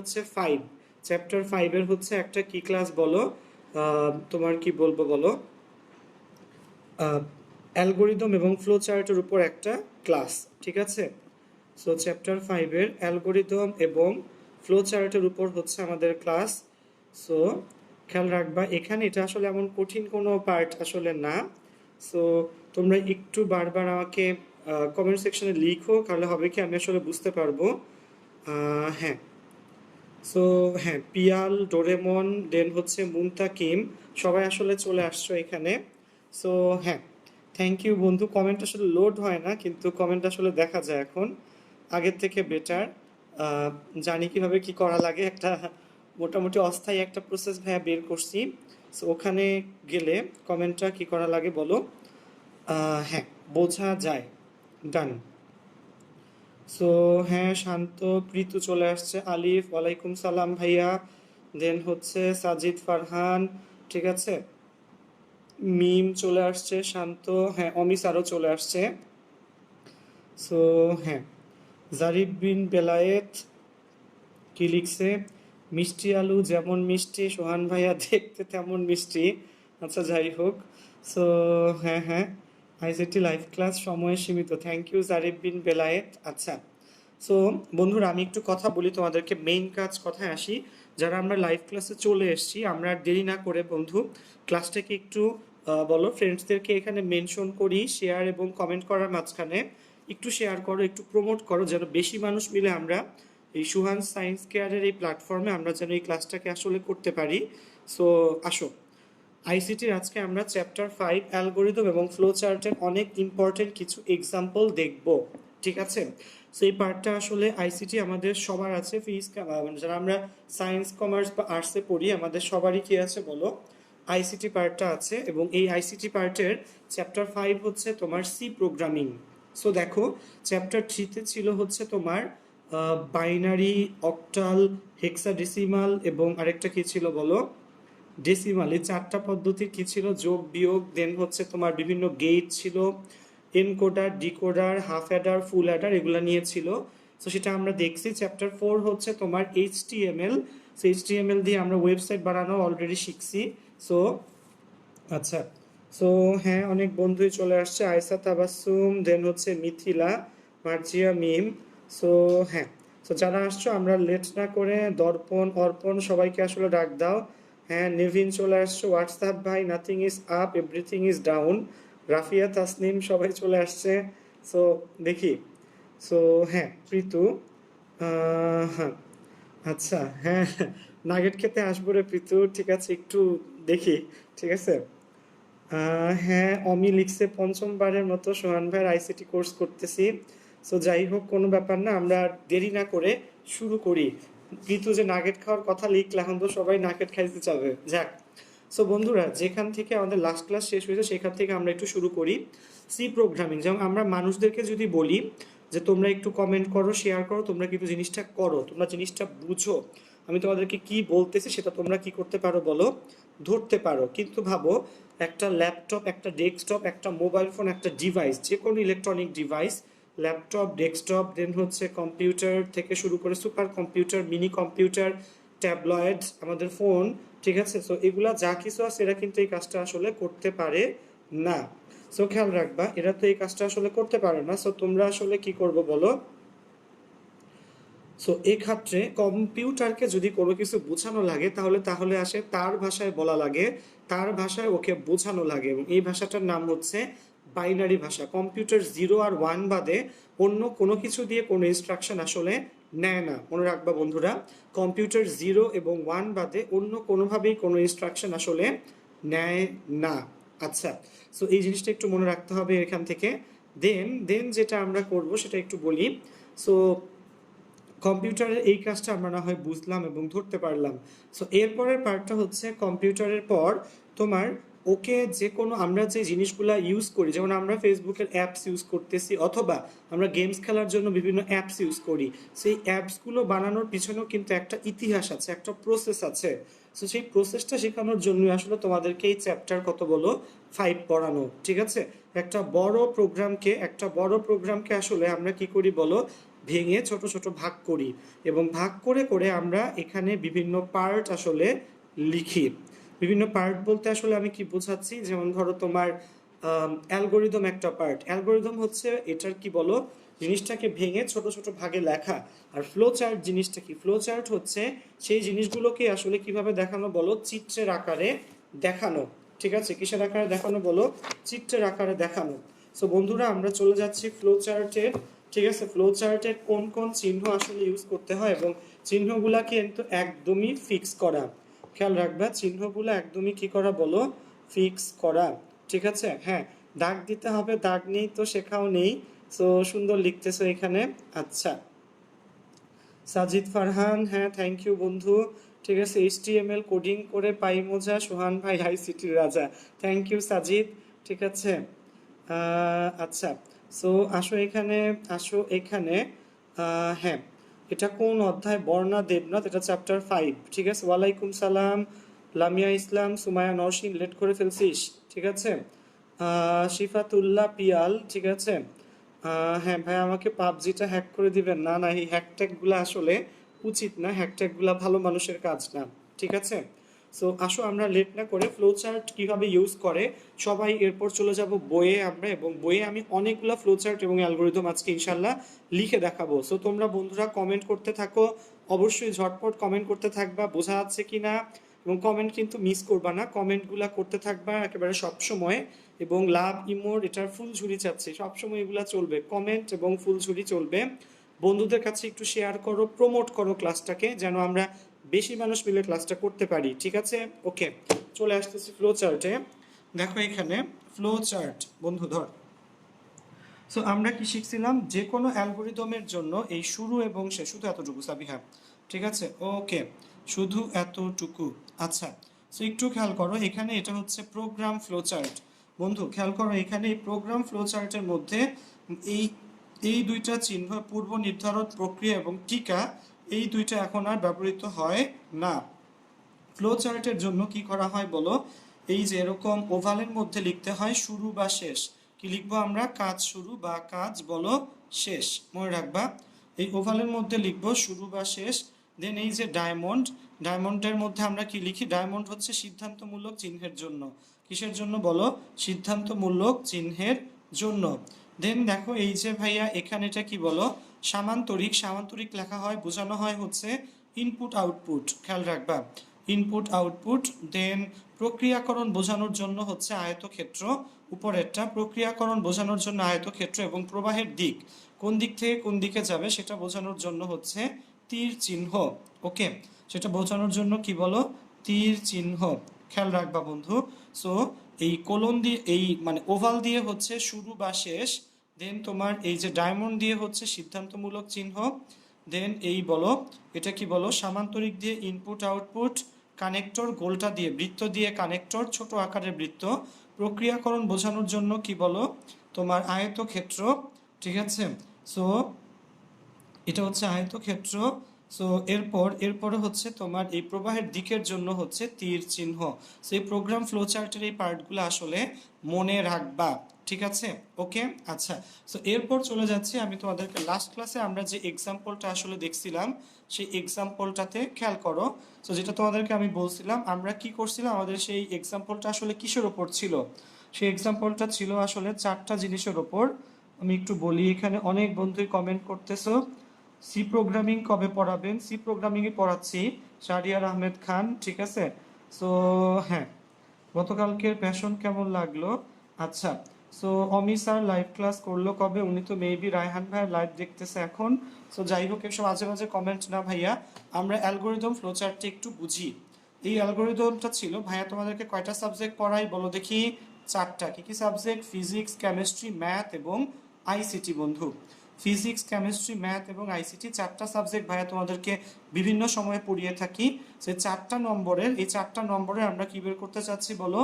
হচ্ছে 5, চ্যাপ্টার 5 এর হচ্ছে একটা কি ক্লাস বলো, তোমার কি বলবো বলো, অ্যালগোরিদম এবং ফ্লো চার্টের উপর একটা ক্লাস, ঠিক আছে। সো চ্যাপ্টার 5 এর অ্যালগোরিদম এবং ফ্লো চার্টের উপর হচ্ছে আমাদের ক্লাস। সো খেয়াল রাখবা, এখানে এটা আসলে এমন কঠিন কোনো পার্ট আসলে না। সো তোমরা একটু বারবার আমাকে কমেন্ট সেকশনে লিখো, তাহলে হবে কি আমি আসলে বুঝতে পারবো। হ্যাঁ, সো হ্যাঁ, পিয়াল, ডোরেমন, দেন হচ্ছে মুনতাকিম, সবাই আসলে চলে আসছো এখানে। সো হ্যাঁ, থ্যাংক ইউ বন্ধু। কমেন্ট আসলে লোড হয় না, কিন্তু কমেন্ট আসলে দেখা যায় এখন আগের থেকে বেটার। জানি কিভাবে কি করা লাগে, একটা মোটামুটি অস্থায়ী একটা প্রসেস ভাইয়া বের করছি। সো ওখানে গেলে কমেন্টটা কি করা লাগে বলো। হ্যাঁ, বোঝা যায়। ডান। সো হ্যাঁ, শান্ত, প্রীতু চলে আসছে, আলিফ, ওয়ালাইকুম সালাম ভাইয়া, দেন হচ্ছে সাজিদ, ফারহান, ঠিক আছে, মিম চলে আসছে, শান্ত, হ্যাঁ, অমিস আরও চলে আসছে। সো হ্যাঁ, জারিফ বিন বেলায়েত কি লিখছে, মিষ্টি আলু যেমন মিষ্টি সোহান ভাইয়া দেখতে তেমন মিষ্টি। আচ্ছা, যাই হোক। সো হ্যাঁ হ্যাঁ, আইসিটি লাইভ ক্লাস সময় সীমিত, থ্যাংক ইউ জারিফ বিন বেলায়েত। আচ্ছা, সো বন্ধুরা আমি একটু কথা বলি তোমাদেরকে, মেইন কাজ কথায় আসি। যারা আমরা লাইভ ক্লাসে চলে এসেছি, আমরা আর দেরি না করে বন্ধু ক্লাসটাকে একটু বলো ফ্রেন্ডসদেরকে এখানে মেনশন করি, শেয়ার এবং কমেন্ট করার মাঝখানে একটু শেয়ার করো, একটু প্রমোট করো, যেন বেশি মানুষ মিলে আমরা এই সুহান সায়েন্স কেয়ারের এই প্ল্যাটফর্মে আমরা যেন এই ক্লাসটাকে আসলে করতে পারি। সো আসো, আইসিটির আজকে আমরা চ্যাপ্টার 5 অ্যালগোরিদম এবং ফ্লো চার্টের অনেক ইম্পর্টেন্ট কিছু এক্সাম্পল দেখব, ঠিক আছে। সো এই পার্টটা আসলে আইসিটি আমাদের সবার আছে, যারা আমরা সায়েন্স, কমার্স বা আর্টসে পড়ি আমাদের সবারই কি আছে বলো, আইসিটি পার্টটা আছে। এবং এই আইসিটি পার্টের চ্যাপ্টার 5 হচ্ছে তোমার সি প্রোগ্রামিং। সো দেখো, চ্যাপ্টার 3তে ছিল হচ্ছে তোমার বাইনারি, অক্টাল, হেক্সাডেসিমাল এবং আরেকটা কি ছিল বলো, ডেসিমাল। এই চারটা পদ্ধতির কি ছিল, যোগ বিয়োগ, দেন হচ্ছে তোমার বিভিন্ন গেট ছিল, এনকোডার, ডিকোডার, হাফ অ্যাডার, ফুল অ্যাডার, এগুলো নিয়ে ছিল। সো সেটা আমরা দেখছি। চ্যাপ্টার 4 হচ্ছে তোমার এইচটিএমএল। সো এইচটিএমএল দিয়ে আমরা ওয়েবসাইট বানানো অলরেডি শিখছি। সো আচ্ছা, সো হ্যাঁ, অনেক বন্ধুই চলে আসছে, আয়সা, তাবাসসুম, দেন হচ্ছে মিথিলা, মার্জিয়া, মিম। সো হ্যাঁ, সো যারা আসছো আমরা লেট না করে দর্পণ, অর্পণ সবাইকে আসলে ডাক দাও। হ্যাঁ, নেভিন চলে আসছো, হোয়াটসঅ্যাপ ভাই, nothing is up, everything is down, Rafia, Tasnim সবাই চলে আসছে। সো দেখি, সো হ্যাঁ, প্রীতু, হ্যাঁ, আচ্ছা, হ্যাঁ, নাগেট খেতে আসবো রে প্রীতু, ঠিক আছে, একটু দেখি, ঠিক আছে। হ্যাঁ, অমি লিখছে পঞ্চমবারের মতো সোহান ভাইয়ের আইসিটি কোর্স করতেছি। সো যাই হোক, কোনো ব্যাপার না, আমরা আর দেরি না করে শুরু করি। প্রীতু যে নাগেট খাওয়ার কথা লিখলে, এখন তো সবাই নাগেট খাইতে চাবে, যাক। সো বন্ধুরা, যেখান থেকে আমাদের লাস্ট ক্লাস শেষ হয়েছে সেখান থেকে আমরা একটু শুরু করি। সি প্রোগ্রামিং, যেমন আমরা মানুষদেরকে যদি বলি যে তোমরা একটু কমেন্ট করো, শেয়ার করো, তোমরা কিন্তু জিনিসটা করো, তোমরা জিনিসটা বুঝো, আমি তোমাদেরকে কি বলতেছি সেটা তোমরা কি করতে পারো বলো, ধরতে পারো। কিন্তু ভাবো, একটা ল্যাপটপ, একটা ডেস্কটপ, একটা মোবাইল ফোন, একটা ডিভাইস, যে কোনো ইলেকট্রনিক ডিভাইস, ল্যাপটপ, ডেস্কটপ, দেন হচ্ছে কম্পিউটার থেকে শুরু করে super computer, mini computer, tabloid, আমাদের ফোন, ঠিক আছে। সো এগুলা যা কিছু আছে এরা কিন্তু এই কাজটা আসলে করতে পারে না। সো খেয়াল রাখবা, এরা তো এই কাজটা আসলে করতে পারে না। সো তোমরা আসলে কি করবো বলো। সো এই ক্ষেত্রে কম্পিউটারকে যদি কোনো কিছু বোঝানো লাগে তাহলে তাহলে আসে তার ভাষায় বলা লাগে, তার ভাষায় ওকে বোঝানো লাগে, এবং এই ভাষাটার নাম হচ্ছে বাইনারি ভাষা। কম্পিউটার 0 আর 1 বাদে অন্য কোনো কিছু দিয়ে কোনো ইনস্ট্রাকশন আসলে নেয় না, মনে রাখবা বন্ধুরা। কম্পিউটার 0 এবং 1 বাদে অন্য কোনোভাবেই কোনো ইনস্ট্রাকশন আসলে নেয় না। আচ্ছা, সো এই জিনিসটা একটু মনে রাখতে হবে এখান থেকে। দেন দেন যেটা আমরা করব সেটা একটু বলি। সো কম্পিউটারের এই কাজটা আমরা না হয় বুঝলাম এবং ধরতে পারলাম। সো এরপরের পার্টটা হচ্ছে কম্পিউটারের পর তোমার ওকে যে কোনো আমরা যে জিনিসগুলো ইউজ করি, যেমন আমরা ফেসবুকের অ্যাপস ইউজ করতেছি, অথবা আমরা গেমস খেলার জন্য বিভিন্ন অ্যাপস ইউজ করি, সেই অ্যাপসগুলো বানানোর পিছনেও কিন্তু একটা ইতিহাস আছে, একটা প্রসেস আছে। সো সেই প্রসেসটা শেখানোর জন্য আসলে তোমাদেরকে এই চ্যাপ্টার কত বলো 5 পড়ানো, ঠিক আছে। একটা বড় প্রোগ্রামকে আসলে আমরা কি করি বলো, ভেঙে ছোট ছোট ভাগ করি এবং ভাগ করে করে আমরা এখানে বিভিন্ন পার্ট আসলে লিখি। বিভিন্ন পার্ট বলতে আসলে আমি কি বোঝাচ্ছি, যেমন ধরো তোমার অ্যালগোরিদম একটা পার্ট। অ্যালগোরিদম হচ্ছে এটার কি বলো, জিনিসটাকে ভেঙে ছোট ছোট ভাগে লেখা। আর ফ্লো চার্ট জিনিসটা কি, ফ্লো চার্ট হচ্ছে সেই জিনিসগুলোকে আসলে কিভাবে দেখানো বলো, চিত্রের আকারে দেখানো। ঠিক আছে, কিসের আকারে দেখানো বলো, চিত্রের আকারে দেখানো। সো বন্ধুরা আমরা চলে যাচ্ছি ফ্লো চার্টের। ঠিক আছে, ফ্লো চার্টের কোন কোন চিহ্ন আসলে ইউজ করতে হয় এবং চিহ্নগুলা কিন্তু একদমই ফিক্স করা। খেয়াল রাখবা, চিহ্নগুলো একদমই কি করা বলো, ফিক্স করা। ঠিক আছে, হ্যাঁ দাগ দিতে হবে, দাগ নেই তো শেখাও নেই। সো সুন্দর লিখতেছো এখানে। আচ্ছা, সাজিদ ফারহান, হ্যাঁ থ্যাংক ইউ বন্ধু। ঠিক আছে, HTML কোডিং করে পাই মজা, সোহান ভাই আইসিটির রাজা, থ্যাংক ইউ সাজিদ। ঠিক আছে, আচ্ছা, সো আসো এখানে, আসো এখানে। হ্যাঁ, এটা কোন অধ্যায়, বর্ণা দেবনাথ, এটা চ্যাপ্টার 5। ঠিক আছে, ওয়ালাইকুম সালাম লামিয়া ইসলাম, সুমায়া নরসিন, লেট করে ফেলছিস। ঠিক আছে, শিফাতুল্লাহ পিয়াল। ঠিক আছে, হ্যাঁ ভাই আমাকে পাবজিটা হ্যাক করে দিবেন। না না, এই হ্যাকট্যাগুলো আসলে উচিত না, হ্যাকট্যাগুলো ভালো মানুষের কাজ না। ঠিক আছে, সো আসো আমরা লেট না করে ফ্লো চার্ট কিভাবে ইউজ করে সবাই এরপর চলে যাব বইয়ে আমরা, এবং বইয়ে আমি অনেকগুলো ফ্লো চার্ট এবং অ্যালগোরিদম আজকে ইনশাল্লাহ লিখে দেখাবো। সো তোমরা বন্ধুরা কমেন্ট করতে থাকো, অবশ্যই ঝটপট কমেন্ট করতে থাকবা, বোঝা যাচ্ছে কি না, এবং কমেন্ট কিন্তু মিস করবা না, কমেন্টগুলো করতে থাকবা একেবারে সব সময়। এবং লাভ ইমোর এটার ফুল ঝুড়ি চাচ্ছে, সবসময় এগুলা চলবে, কমেন্ট এবং ফুল ঝুড়ি চলবে। বন্ধুদের কাছে একটু শেয়ার করো, প্রমোট করো ক্লাসটাকে, যেন আমরা বেশি মানুষ মিলে ক্লাসটা করতে পারি। ঠিক আছে, ওকে, চলে আসতেছি ফ্লো চার্টে। দেখো এখানে ফ্লো চার্ট, বন্ধু ধর। সো আমরা কি শিখছিলাম, যে কোনো অ্যালগোরিদমের জন্য এই শুরু এবং শেষ, শুধু এতটুকু সাবিহা। ঠিক আছে, ওকে, শুধু এতটুকু। আচ্ছা, সো একটু খেয়াল করো এখানে, এটা হচ্ছে প্রোগ্রাম ফ্লো চার্ট। বন্ধু খেয়াল করো এখানে এই প্রোগ্রাম ফ্লো চার্টের মধ্যে এই এই দুইটা চিহ্ন, পূর্ব নির্ধারণ প্রক্রিয়া এবং টিকা, এই দুইটা এখন আর ব্যবহৃত হয় না। ফ্লো চার্টের জন্য কি করা হয় বলো, এই যে এরকম ওভালের মধ্যে লিখতে হয় শুরু বা শেষ। কি লিখবো আমরা, কাজ শুরু বা কাজ বলো শেষ, মনে রাখবা। এই ওভালের মধ্যে লিখবো শুরু বা শেষ। দেন এই যে ডায়মন্ড, ডায়মন্ডের মধ্যে আমরা কি লিখি, ডায়মন্ড হচ্ছে সিদ্ধান্তমূলক চিহ্নের জন্য। কিসের জন্য বলো, সিদ্ধান্তমূলক চিহ্নের জন্য। দেন দেখো এই যে ভাইয়া এখানে এটা কি বলো, সামান্তরিক। সামান্তরিক লেখা হয়, বোঝানো হয় হচ্ছে ইনপুট আউটপুট, খেয়াল রাখবা, ইনপুট আউটপুট। দেন প্রক্রিয়াকরণ বোঝানোর জন্য হচ্ছে আয়তক্ষেত্র, উপরেরটা প্রক্রিয়াকরণ বোঝানোর জন্য আয়তক্ষেত্র, এবং প্রবাহের দিক কোন দিক থেকে কোন দিকে যাবে সেটা বোঝানোর জন্য হচ্ছে তীর চিহ্ন। ওকে, সেটা বোঝানোর জন্য কি বলো, তীর চিহ্ন, খেয়াল রাখবা বন্ধু। সো এই কোলন দিয়ে, এই মানে ওভাল দিয়ে হচ্ছে শুরু বা শেষ। দেন তোমার এই যে ডায়মন্ড দিয়ে হচ্ছে সিদ্ধান্তমূলক চিহ্ন। দেন এই বলো, এটা কি বলো, সামান্তরিক দিয়ে ইনপুট আউটপুট, কানেক্টর গোলটা দিয়ে, বৃত্ত দিয়ে কানেক্টর, ছোট আকারের বৃত্ত। প্রক্রিয়াকরণ বোঝানোর জন্য কি বলো, তোমার আয়তক্ষেত্র। ঠিক আছে, সো এটা হচ্ছে আয়তক্ষেত্র। সো এরপরে হচ্ছে তোমার এই প্রবাহের দিকের জন্য হচ্ছে তীর চিহ্ন। সো এই প্রোগ্রাম ফ্লো চার্টের এই পার্টগুলো আসলে মনে রাখবা। ঠিক আছে, ওকে, আচ্ছা। সো এরপর চলে যাচ্ছি আমি তোমাদেরকে, লাস্ট ক্লাসে আমরা যে এক্সাম্পলটা আসলে দেখছিলাম সেই এক্সাম্পলটাতে খেয়াল করো। সো যেটা তোমাদেরকে আমি বলছিলাম, আমরা কি করছিলাম, আমাদের সেই এক্সাম্পলটা আসলে কিসের ওপর ছিল, সেই এক্সাম্পলটা ছিল আসলে চারটা জিনিসের ওপর। আমি একটু বলি, এখানে অনেক বন্ধুই কমেন্ট করতেছো, সি প্রোগ্রামিং কবে পড়াবেন, সি প্রোগ্রামিংই পড়াচ্ছি, শাহরিয়ার আহমেদ খান। ঠিক আছে, সো হ্যাঁ, গতকালকের প্যাশন কেমন লাগলো। আচ্ছা, সো অমি স্যার লাইভ ক্লাস করলো কবে, উনি তো মেবি রায়হান ভাইয়ের লাইভ দেখতেছে এখন। সো যাই হোক, এসব মাঝে মাঝে কমেন্ট না ভাইয়া, আমরা অ্যালগোরিদম ফ্লোচার্টটা একটু বুঝি। এই অ্যালগোরিদমটা ছিল ভাইয়া, তোমাদেরকে কয়টা সাবজেক্ট পড়াই বলো দেখি, চারটা। কি কি সাবজেক্ট, ফিজিক্স, কেমিস্ট্রি, ম্যাথ এবং আইসিটি। বন্ধু ফিজিক্স, কেমিস্ট্রি, ম্যাথ এবং আইসিটি, চারটা সাবজেক্ট ভাইয়া তোমাদেরকে বিভিন্ন সময়ে পড়িয়ে থাকি। সেই চারটা নম্বরের আমরা কি বের করতে চাচ্ছি বলো,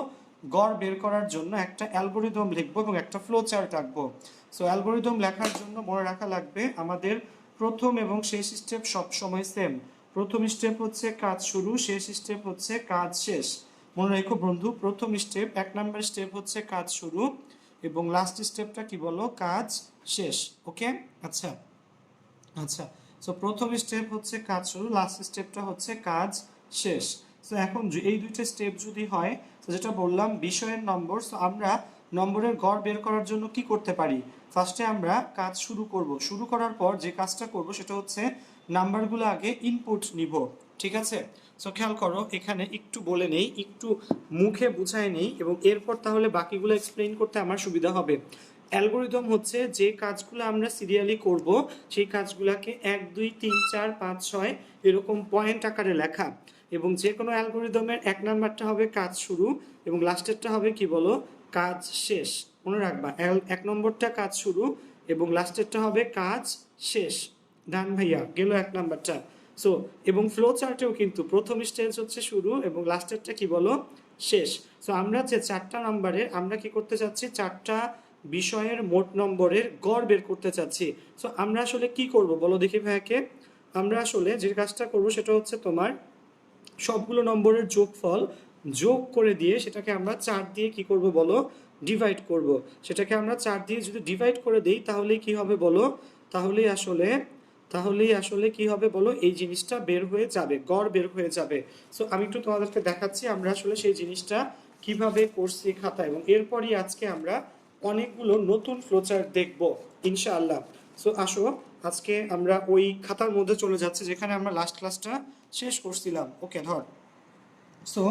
গড় বের করার জন্য একটা অ্যালগোরিদম লিখবো এবং একটা ফ্লো চার্ট আঁকবো। সো অ্যালগোরিদম লেখার জন্য মনে রাখা লাগবে আমাদের প্রথম এবং শেষ স্টেপ সব সময় সেম। প্রথম স্টেপ হচ্ছে কাজ শুরু, শেষ স্টেপ হচ্ছে কাজ শেষ। মনে রেখো বন্ধু, প্রথম স্টেপ, 1 নম্বর স্টেপ হচ্ছে কাজ শুরু এবং লাস্ট স্টেপটা কি বলো, কাজ শেষ। ওকে, আচ্ছা, আচ্ছা, সো প্রথম স্টেপ হচ্ছে কাজ শুরু, লাস্ট স্টেপটা হচ্ছে কাজ শেষ। সো এখন এই দুইটা স্টেপ যদি হয়, তো যেটা বললাম বিষয়ের নম্বর, সো আমরা নম্বরের গড় বের করার জন্য কি করতে পারি? ফার্স্টে আমরা কাজ শুরু করব, শুরু করার পর যে কাজটা করব সেটা হচ্ছে নাম্বারগুলো আগে ইনপুট নিব। ঠিক আছে, সো খেয়াল করো এখানে একটু বলে নেই, একটু মুখে বুঝায় নেই, এবং এরপর তাহলে বাকিগুলো এক্সপ্লেইন করতে আমার সুবিধা হবে। অ্যালগোরিদম হচ্ছে যে কাজগুলো আমরা সিরিয়ালি করব সেই কাজগুলোকে 1 2 3 4 5 6 এরকম পয়েন্ট আকারে লেখা, এবং যে কোনো অ্যালগোরিদমের 1 নাম্বারটা হবে কাজ শুরু এবং লাস্টেরটা হবে কি বলো, কাজ শেষ। মনে রাখবা 1 নম্বরটা কাজ শুরু এবং লাস্টেরটা হবে কাজ শেষ। ডান ভাইয়া, গেল 1 নাম্বারটা। সো এবং ফ্লো চার্টেও কিন্তু প্রথম স্টেজ হচ্ছে শুরু এবং লাস্টেরটা কি বলো, শেষ। সো আমরা যে 4টা নাম্বারের আমরা কি করতে চাচ্ছি, 4টা বিষয়ের মোট নম্বরের গড় বের করতে চাচ্ছি। সো আমরা আসলে কি করব বলো দেখি ভাইয়াকে। আমরা আসলে যে কাজটা করব সেটা হচ্ছে তোমার সবগুলো নম্বরের যোগফল যোগ করে দিয়ে সেটাকে আমরা 4 দিয়ে কি করব বলো, ডিভাইড করব। সেটাকে আমরা 4 দিয়ে যদি ডিভাইড করে দেই তাহলে কি হবে বলো, তাহলেই আসলে কি হবে বলো, এই জিনিসটা বের হয়ে যাবে, গড় বের হয়ে যাবে। সো আমি একটু তোমাদেরকে দেখাচ্ছি আমরা আসলে সেই জিনিসটা কিভাবে করছি খাতা, এবং এরপরই আজকে আমরা অনেকগুলো নতুন ফ্লোচার্ট দেখব ইনশাআল্লাহ। সো আসো আজকে আমরা ওই খাতার মধ্যে চলে যাচ্ছি যেখানে আমরা লাস্ট ক্লাসটা শেষ করছিলাম। ওকে ধর। সো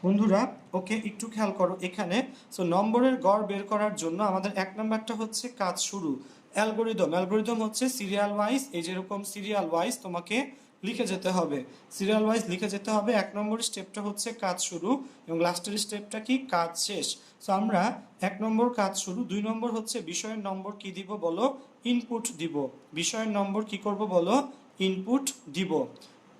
বন্ধুরা, ওকে একটু খেয়াল করো এখানে। সো নম্বরের গড় বের করার জন্য আমাদের 1 নাম্বারটা হচ্ছে কাজ শুরু। অ্যালগোরিদম হচ্ছে সিরিয়াল ওয়াইজ, এই যেরকম সিরিয়াল ওয়াইজ তোমাকে লিখে যেতে হবে, সিরিয়াল ওয়াইজ লিখে যেতে হবে। 1 নম্বর স্টেপটা হচ্ছে কাজ শুরু এবং লাস্টের স্টেপটা কি, কাজ শেষ। সো আমরা 1 নম্বর কাজ শুরু, 2 নম্বর হচ্ছে বিষয়ের নম্বর কি দিব বলো, ইনপুট দিব। বিষয়ের নম্বর কি করব বলো, ইনপুট দিব।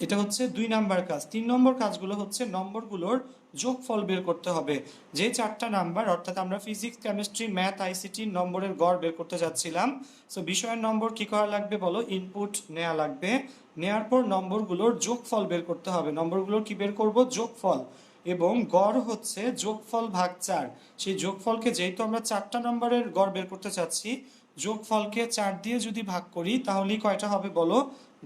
এটা হচ্ছে 2 নাম্বার কাজ। 3 নম্বর কাজগুলো হচ্ছে নম্বরগুলোর যোগফল বের করতে হবে। যে 4টা নাম্বার, অর্থাৎ আমরা ফিজিক্স, কেমিস্ট্রি, ম্যাথ, আইসিটি নম্বরের গড় বের করতে যাচ্ছিলাম। সো বিষয়ের নম্বর কি করা লাগবে বলো, ইনপুট নেওয়া লাগবে। নেওয়ার পর নম্বরগুলোর যোগফল বের করতে হবে। নম্বরগুলোর কি বের করব, যোগফল। এবং গড় হচ্ছে যোগফল ভাগ 4। সেই যোগফলকে, যেহেতু আমরা 4টা নম্বরের গড় বের করতে চাচ্ছি, যোগফলকে 4 দিয়ে যদি ভাগ করি তাহলেই কয়টা হবে বলো,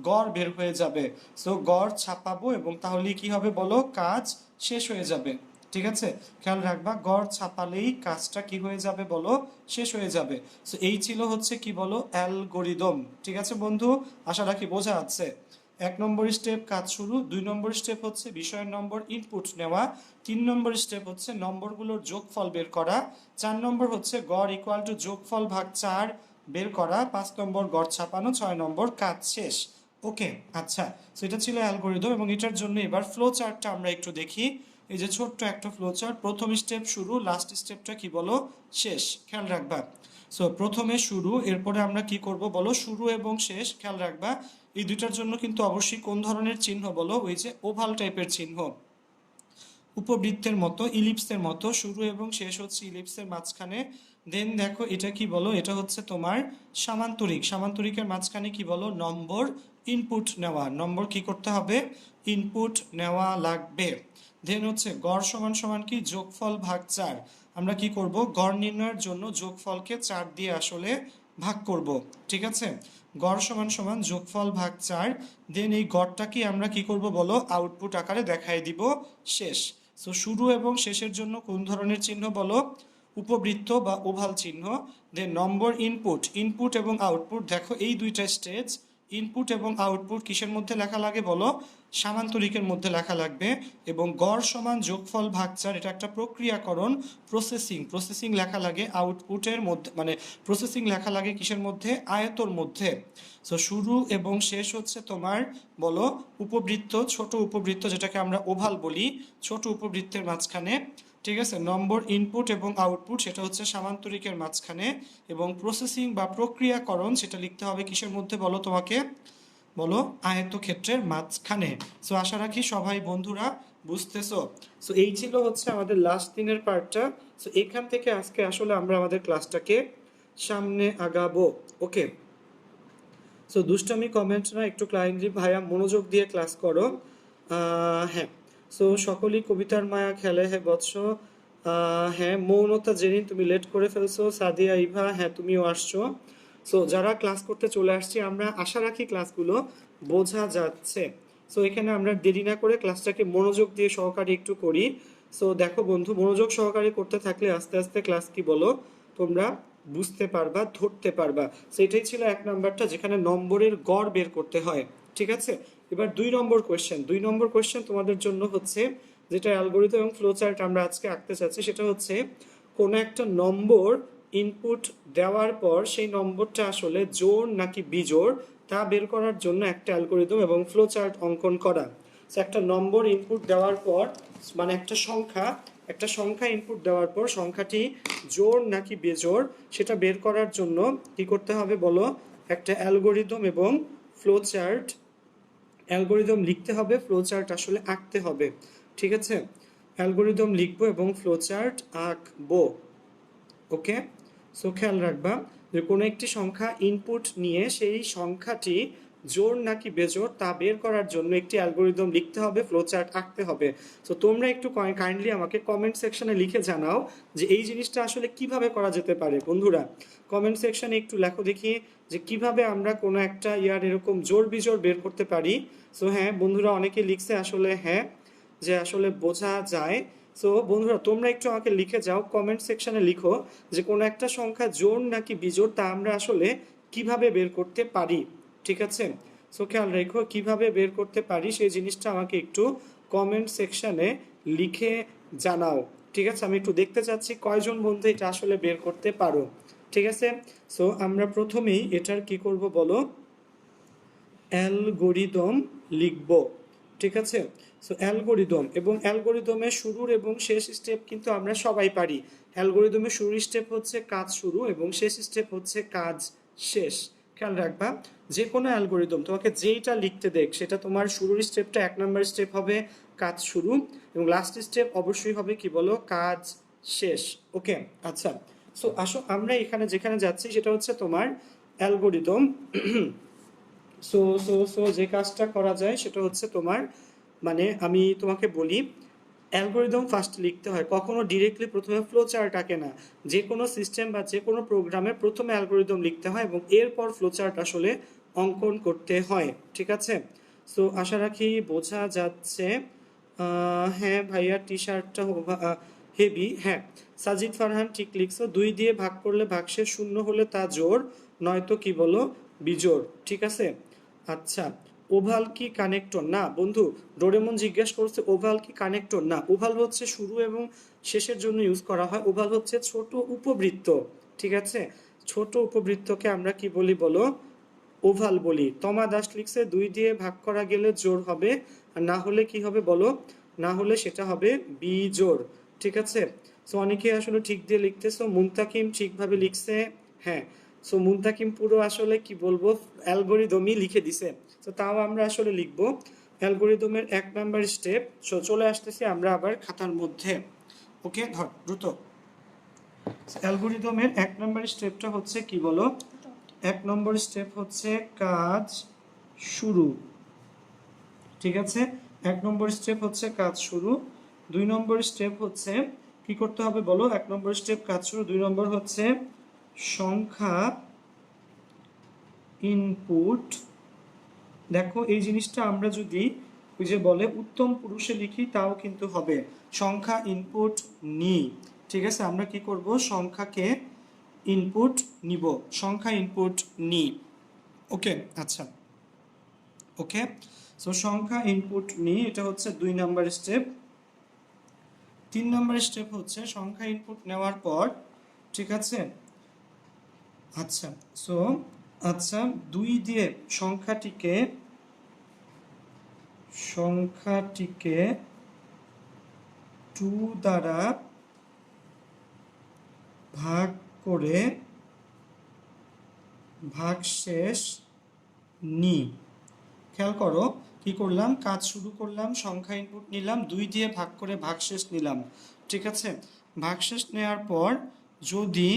গড় বের হয়ে যাবে। সো গড় ছাপাবো এবং তাহলেই কি হবে বলো, কাজ শেষ হয়ে যাবে। ঠিক আছে, খেয়াল রাখবা, গড় ছাপালেই কাজটা কি হয়ে যাবে বলো, শেষ হয়ে যাবে। সো এই ছিল হচ্ছে কি বলো, অ্যালগোরিদম। ঠিক আছে বন্ধু, আশা রাখি বোঝা যাচ্ছে। 1 নম্বর স্টেপ কাজ শুরু, 2 নম্বর স্টেপ হচ্ছে বিষয়ের নম্বর ইনপুট নেওয়া, 3 নম্বর স্টেপ হচ্ছে নম্বরগুলোর যোগফল বের করা, 4 নম্বর হচ্ছে গড় ইকুয়াল টু যোগফল ভাগ 4 বের করা, 5 নম্বর গড় ছাপানো, 6 নম্বর কাজ শেষ। ওকে, আচ্ছা, সো এটা ছিল অ্যালগোরিদম এবং এটার জন্য এবার ফ্লো চার্টটা আমরা একটু দেখি। এই যে ছোট্ট একটা ফ্লো চার্ট, প্রথম স্টেপ শুরু, লাস্ট স্টেপটা কি বলো, শেষ। খেয়াল রাখবা, সো প্রথমে শুরু, এরপরে আমরা কি করব বলো, শুরু এবং শেষ। খেয়াল রাখবা এই দুইটার জন্য কিন্তু অবশ্যই কোন ধরনের চিহ্ন বলো, ওই যে ওভাল টাইপের চিহ্ন, উপবৃত্তের মতো, ইলিপসের মতো। শুরু এবং শেষ হচ্ছে ইলিপসের মাঝখানে। দেন দেখো এটা কি বলো, এটা হচ্ছে তোমার সামান্তরিক। সামান্তরিকের মাঝখানে কি বলো, নম্বর ইনপুট নেওয়া। নম্বর কি করতে হবে, ইনপুট নেওয়া লাগবে। দেন হচ্ছে গড় সমান সমান কি, যোগফল ভাগ 4। আমরা কি করব, গড় নির্ণয়ের জন্য যোগফলকে 4 দিয়ে আসলে ভাগ করব। ঠিক আছে, গড় সমান সমান যোগফল ভাগ 4। দেন এই গড়টা কি আমরা কি করব বলো, আউটপুট আকারে দেখাই দিব, শেষ। সো শুরু এবং শেষের জন্য কোন ধরনের চিহ্ন বলো, উপবৃত্ত বা ওভাল চিহ্ন। দেন নম্বর ইনপুট এবং আউটপুট, দেখো এই দুইটা স্টেজ, ইনপুট এবং আউটপুট কিসের মধ্যে লেখা লাগে বলো, সামান্তরিকের মধ্যে লেখা লাগবে। এবং গড় সমান যোগফল ভাগ 4, এটা একটা প্রক্রিয়াকরণ, প্রসেসিং লেখা লাগে আউটপুটের মধ্যে, মানে প্রসেসিং লেখা লাগে কিসের মধ্যে, আয়তর মধ্যে। সো শুরু এবং শেষ হচ্ছে তোমার বলো উপবৃত্ত, ছোট উপবৃত্ত যেটাকে আমরা ওভাল বলি, ছোট উপবৃত্তের মাঝখানে। ঠিক আছে, নম্বর ইনপুট এবং আউটপুট সেটা হচ্ছে সামান্তরিকের মাঝখানে, এবং প্রসেসিং বা প্রক্রিয়াকরণ সেটা লিখতে হবে কিসের মধ্যে বলো তোমাকে, বলো আয়তক্ষেত্রের মাঝখানে। সো আশা রাখি সবাই বন্ধুরা বুঝতেছো। সো এই ছিল হচ্ছে আমাদের লাস্ট দিনের পার্টটা। সো এখান থেকে আজকে আসলে আমরা আমাদের ক্লাসটাকে সামনে আগাবো। ওকে, সো দুষ্টামি কমেন্ট না, একটু ক্লায়েন্টলি ভাইয়া মনোযোগ দিয়ে ক্লাস করো। হ্যাঁ, সো সকলেই কবিতার মায়া খেলে, হ্যাঁ বৎস। হ্যাঁ, মৌনতা জেনে তুমি লেট করে ফেলছো। সাদিয়া ইভা, হ্যাঁ তুমিও আসছো। সো যারা ক্লাস করতে চলে আসছি, আমরা আশা রাখি ক্লাসগুলো বোঝা যাচ্ছে। সো এখানে আমরা দেরি না করে ক্লাসটাকে মনোযোগ দিয়ে সহকারে একটু করি। সো দেখো বন্ধু, মনোযোগ সহকারে করতে থাকলে আস্তে আস্তে ক্লাস কি বলো তোমরা বুঝতে পারবা, ধরতে পারবা। সেটাই ছিল 1 নাম্বারটা, যেখানে নম্বরের গড় বের করতে হয়। ঠিক আছে, এবার 2 নম্বর কোয়েশ্চেন। 2 নম্বর কোয়েশ্চেন তোমাদের জন্য হচ্ছে, যেটা অ্যালগরিদম এবং ফ্লো চার্ট আমরা আজকে আঁকতে চাচ্ছি, সেটা হচ্ছে কোনো একটা নম্বর ইনপুট দেওয়ার পর সেই নম্বরটা আসলে জোড় নাকি বিজোড় তা বের করার জন্য একটা অ্যালগরিদম এবং ফ্লো চার্ট অঙ্কন করা। একটা নম্বর ইনপুট দেওয়ার পর, মানে একটা সংখ্যা ইনপুট দেওয়ার পর সংখ্যাটি জোড় নাকি বেজোড় সেটা বের করার জন্য কি করতে হবে বলো, একটা অ্যালগরিদম এবং ফ্লো চার্ট, অ্যালগরিদম লিখতে হবে, ফ্লো চার্ট আসলে আঁকতে হবে। ঠিক আছে, অ্যালগরিদম লিখবো এবং ফ্লো চার্ট আঁকবো। ওকে, সো খেয়াল রাখবা যে কোনো একটি সংখ্যা ইনপুট নিয়ে সেই সংখ্যাটি জোড় নাকি বেজোড় তা বের করার জন্য একটি অ্যালগরিদম লিখতে হবে, ফ্লো চার্ট আঁকতে হবে। সো তোমরা একটু কাইন্ডলি আমাকে কমেন্ট সেকশনে লিখে জানাও যে এই জিনিসটা আসলে কিভাবে করা যেতে পারে। বন্ধুরা কমেন্ট সেকশনে একটু লেখো দেখি যে কিভাবে আমরা কোনো একটা এরকম জোড় বিজোড় বের করতে পারি। সো হ্যাঁ, বন্ধুরা অনেকে লিখছে আসলে হ্যাঁ, যে আসলে বোঝা যায়। সো বন্ধুরা তোমরা একটু আমাকে লিখে যাও, কমেন্ট সেকশনে লিখো যে কোনো একটা সংখ্যা জোড় নাকি বিজোড় তা আমরা আসলে কিভাবে বের করতে পারি। ঠিক আছে, সো খেয়াল রেখো কিভাবে বের করতে পারি সেই জিনিসটা আমাকে একটু কমেন্ট সেকশনে লিখে জানাও। ঠিক আছে, আমি একটু দেখতে চাচ্ছি কয়জন বন্ধু এটা আসলে বের করতে পারো। ঠিক আছে, সো আমরা প্রথমেই এটার কি করব বলো, অ্যালগরিদম লিখব। ঠিক আছে, সো অ্যালগরিদম এবং অ্যালগরিদমের শুরুর এবং শেষ স্টেপ কিন্তু আমরা সবাই পারি। অ্যালগরিদমের শুরুর স্টেপ হচ্ছে কাজ শুরু এবং শেষ স্টেপ হচ্ছে কাজ শেষ। খেয়াল রাখবা যে কোনো অ্যালগরিদম তোমাকে যেইটা লিখতে দেখ সেটা তোমার শুরুর স্টেপটা 1 নম্বর স্টেপ হবে কাজ শুরু এবং লাস্ট স্টেপ অবশ্যই হবে কি বলো, কাজ শেষ। ওকে, আচ্ছা, সো আসো আমরা এখানে যেখানে যাচ্ছি সেটা হচ্ছে তোমার অ্যালগরিদম। সো সো সো যে কাজটা করা যায় সেটা হচ্ছে তোমার, মানে আমি তোমাকে বলি, অ্যালগরিদম ফার্স্ট লিখতে হয়, কখনো ডিরেক্টলি প্রথমে ফ্লো চার্ট আঁকে না। যে কোনো সিস্টেম বা যে কোনো প্রোগ্রামে প্রথমে অ্যালগরিদম লিখতে হয় এবং এরপর ফ্লো চার্ট আসলে অঙ্কন করতে হয়। ঠিক আছে, সো আশা রাখি বোঝা যাচ্ছে। হ্যাঁ ভাইয়া, টি শার্টটা হেভি। হ্যাঁ, সাজিদ ফারহান ঠিক লিখছো, 2 দিয়ে ভাগ করলে ভাগশেষ শূন্য হলে তা জোড়, নয়তো কি বলো বিজোড়। ঠিক আছে, আচ্ছা, ওভাল কি কানেক্টর? না বন্ধু, ডোরেমন জিজ্ঞেস করছে ওভাল কি কানেক্টর? না, ওভাল হচ্ছে শুরু এবং শেষের জন্য ইউজ করা হয়। ওভাল হচ্ছে ছোট উপবৃত্ত। ঠিক আছে, ছোট উপবৃত্তকে আমরা কি বলি বলো, ওভাল বলি। তমা দাস লিখছে 2 দিয়ে ভাগ করা গেলে জোড় হবে, আর না হলে কি হবে বলো, না হলে সেটা হবে বিজোড়। ঠিক আছে, সো অনেকে আসলে ঠিক দিয়ে লিখতেছো। মুনতাকিম ঠিকভাবে লিখছে। হ্যাঁ, সো মুনতাকিম পুরো আসলে কি বলবো অ্যালগরিদমই লিখে দিছে। তো তাও আমরা আসলে লিখবো অ্যালগরিদমের 1 নাম্বার স্টেপ। সো চলে আসতেছি আমরা আবার খাতার মধ্যে। ওকে, ধর দ্রুত। অ্যালগরিদমের 1 নাম্বার স্টেপটা হচ্ছে কি বলো, 1 নম্বর স্টেপ হচ্ছে কাজ শুরু। ঠিক আছে, 1 নম্বর স্টেপ হচ্ছে কাজ শুরু। 2 নম্বর স্টেপ হচ্ছে কি করতে হবে বলো, 1 নম্বর স্টেপ কাজ শুরু, 2 নম্বর হচ্ছে সংখ্যা ইনপুট। দেখো এই জিনিসটা আমরা যদি ওই যে বলে উত্তম পুরুষে লিখি তাও কিন্তু হবে, সংখ্যা ইনপুট নি। ঠিক আছে, আমরা কি করব, সংখ্যাকে ইনপুট নিব, সংখ্যা ইনপুট নি। ওকে, আচ্ছা, ওকে, সো সংখ্যা ইনপুট নি, এটা হচ্ছে 2 নাম্বার স্টেপ। 3 নাম্বার স্টেপ হচ্ছে সংখ্যা ইনপুট নেওয়ার পর, ঠিক আছে, আচ্ছা, সো আচ্ছা 2 দিয়ে সংখ্যাটিকে 2 দ্বারা ভাগ করে ভাগশেষ নি। খেয়াল করো কি করলাম, কাজ শুরু করলাম, সংখ্যা ইনপুট নিলাম, 2 দিয়ে ভাগ করে ভাগশেষ নিলাম। ঠিক আছে, ভাগশেষ নেওয়ার পর যদি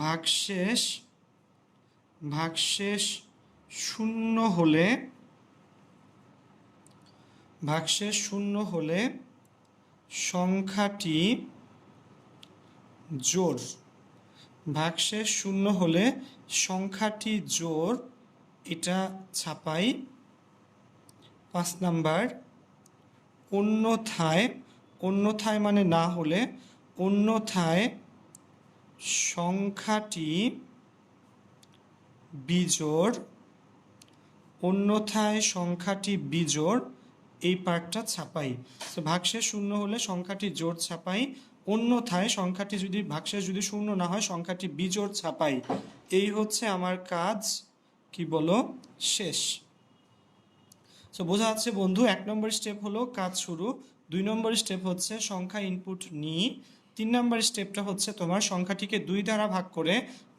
ভাগশেষ শূন্য হলে সংখ্যাটি জোড়। ভাগশেষ শূন্য হলে সংখ্যাটি জোড়, এটা ছাপাই। 5 নাম্বার, অন্যথায়, অন্যথায় মানে না হলে, অন্যথায় সংখ্যাটি বিজোড়, অন্যথায় সংখ্যাটি বিজোড়, এই পার্টটা ছাপাই। তো ভাগশেষ শূন্য হলে সংখ্যাটি জোড় ছাপাই, অন্যথায় সংখ্যাটি যদি ভাগশেষ যদি শূন্য না হয় সংখ্যাটি বিজোড় ছাপাই। এই হচ্ছে আমার কাজ কি বলো শেষ। সো বোঝা যাচ্ছে বন্ধু, 1 নম্বর স্টেপ হলো কাজ শুরু, 2 নম্বর স্টেপ হচ্ছে সংখ্যা ইনপুট নিই, 3 নম্বর স্টেপটা হচ্ছে তোমার সংখ্যাটিকে 2 দ্বারা ভাগ করে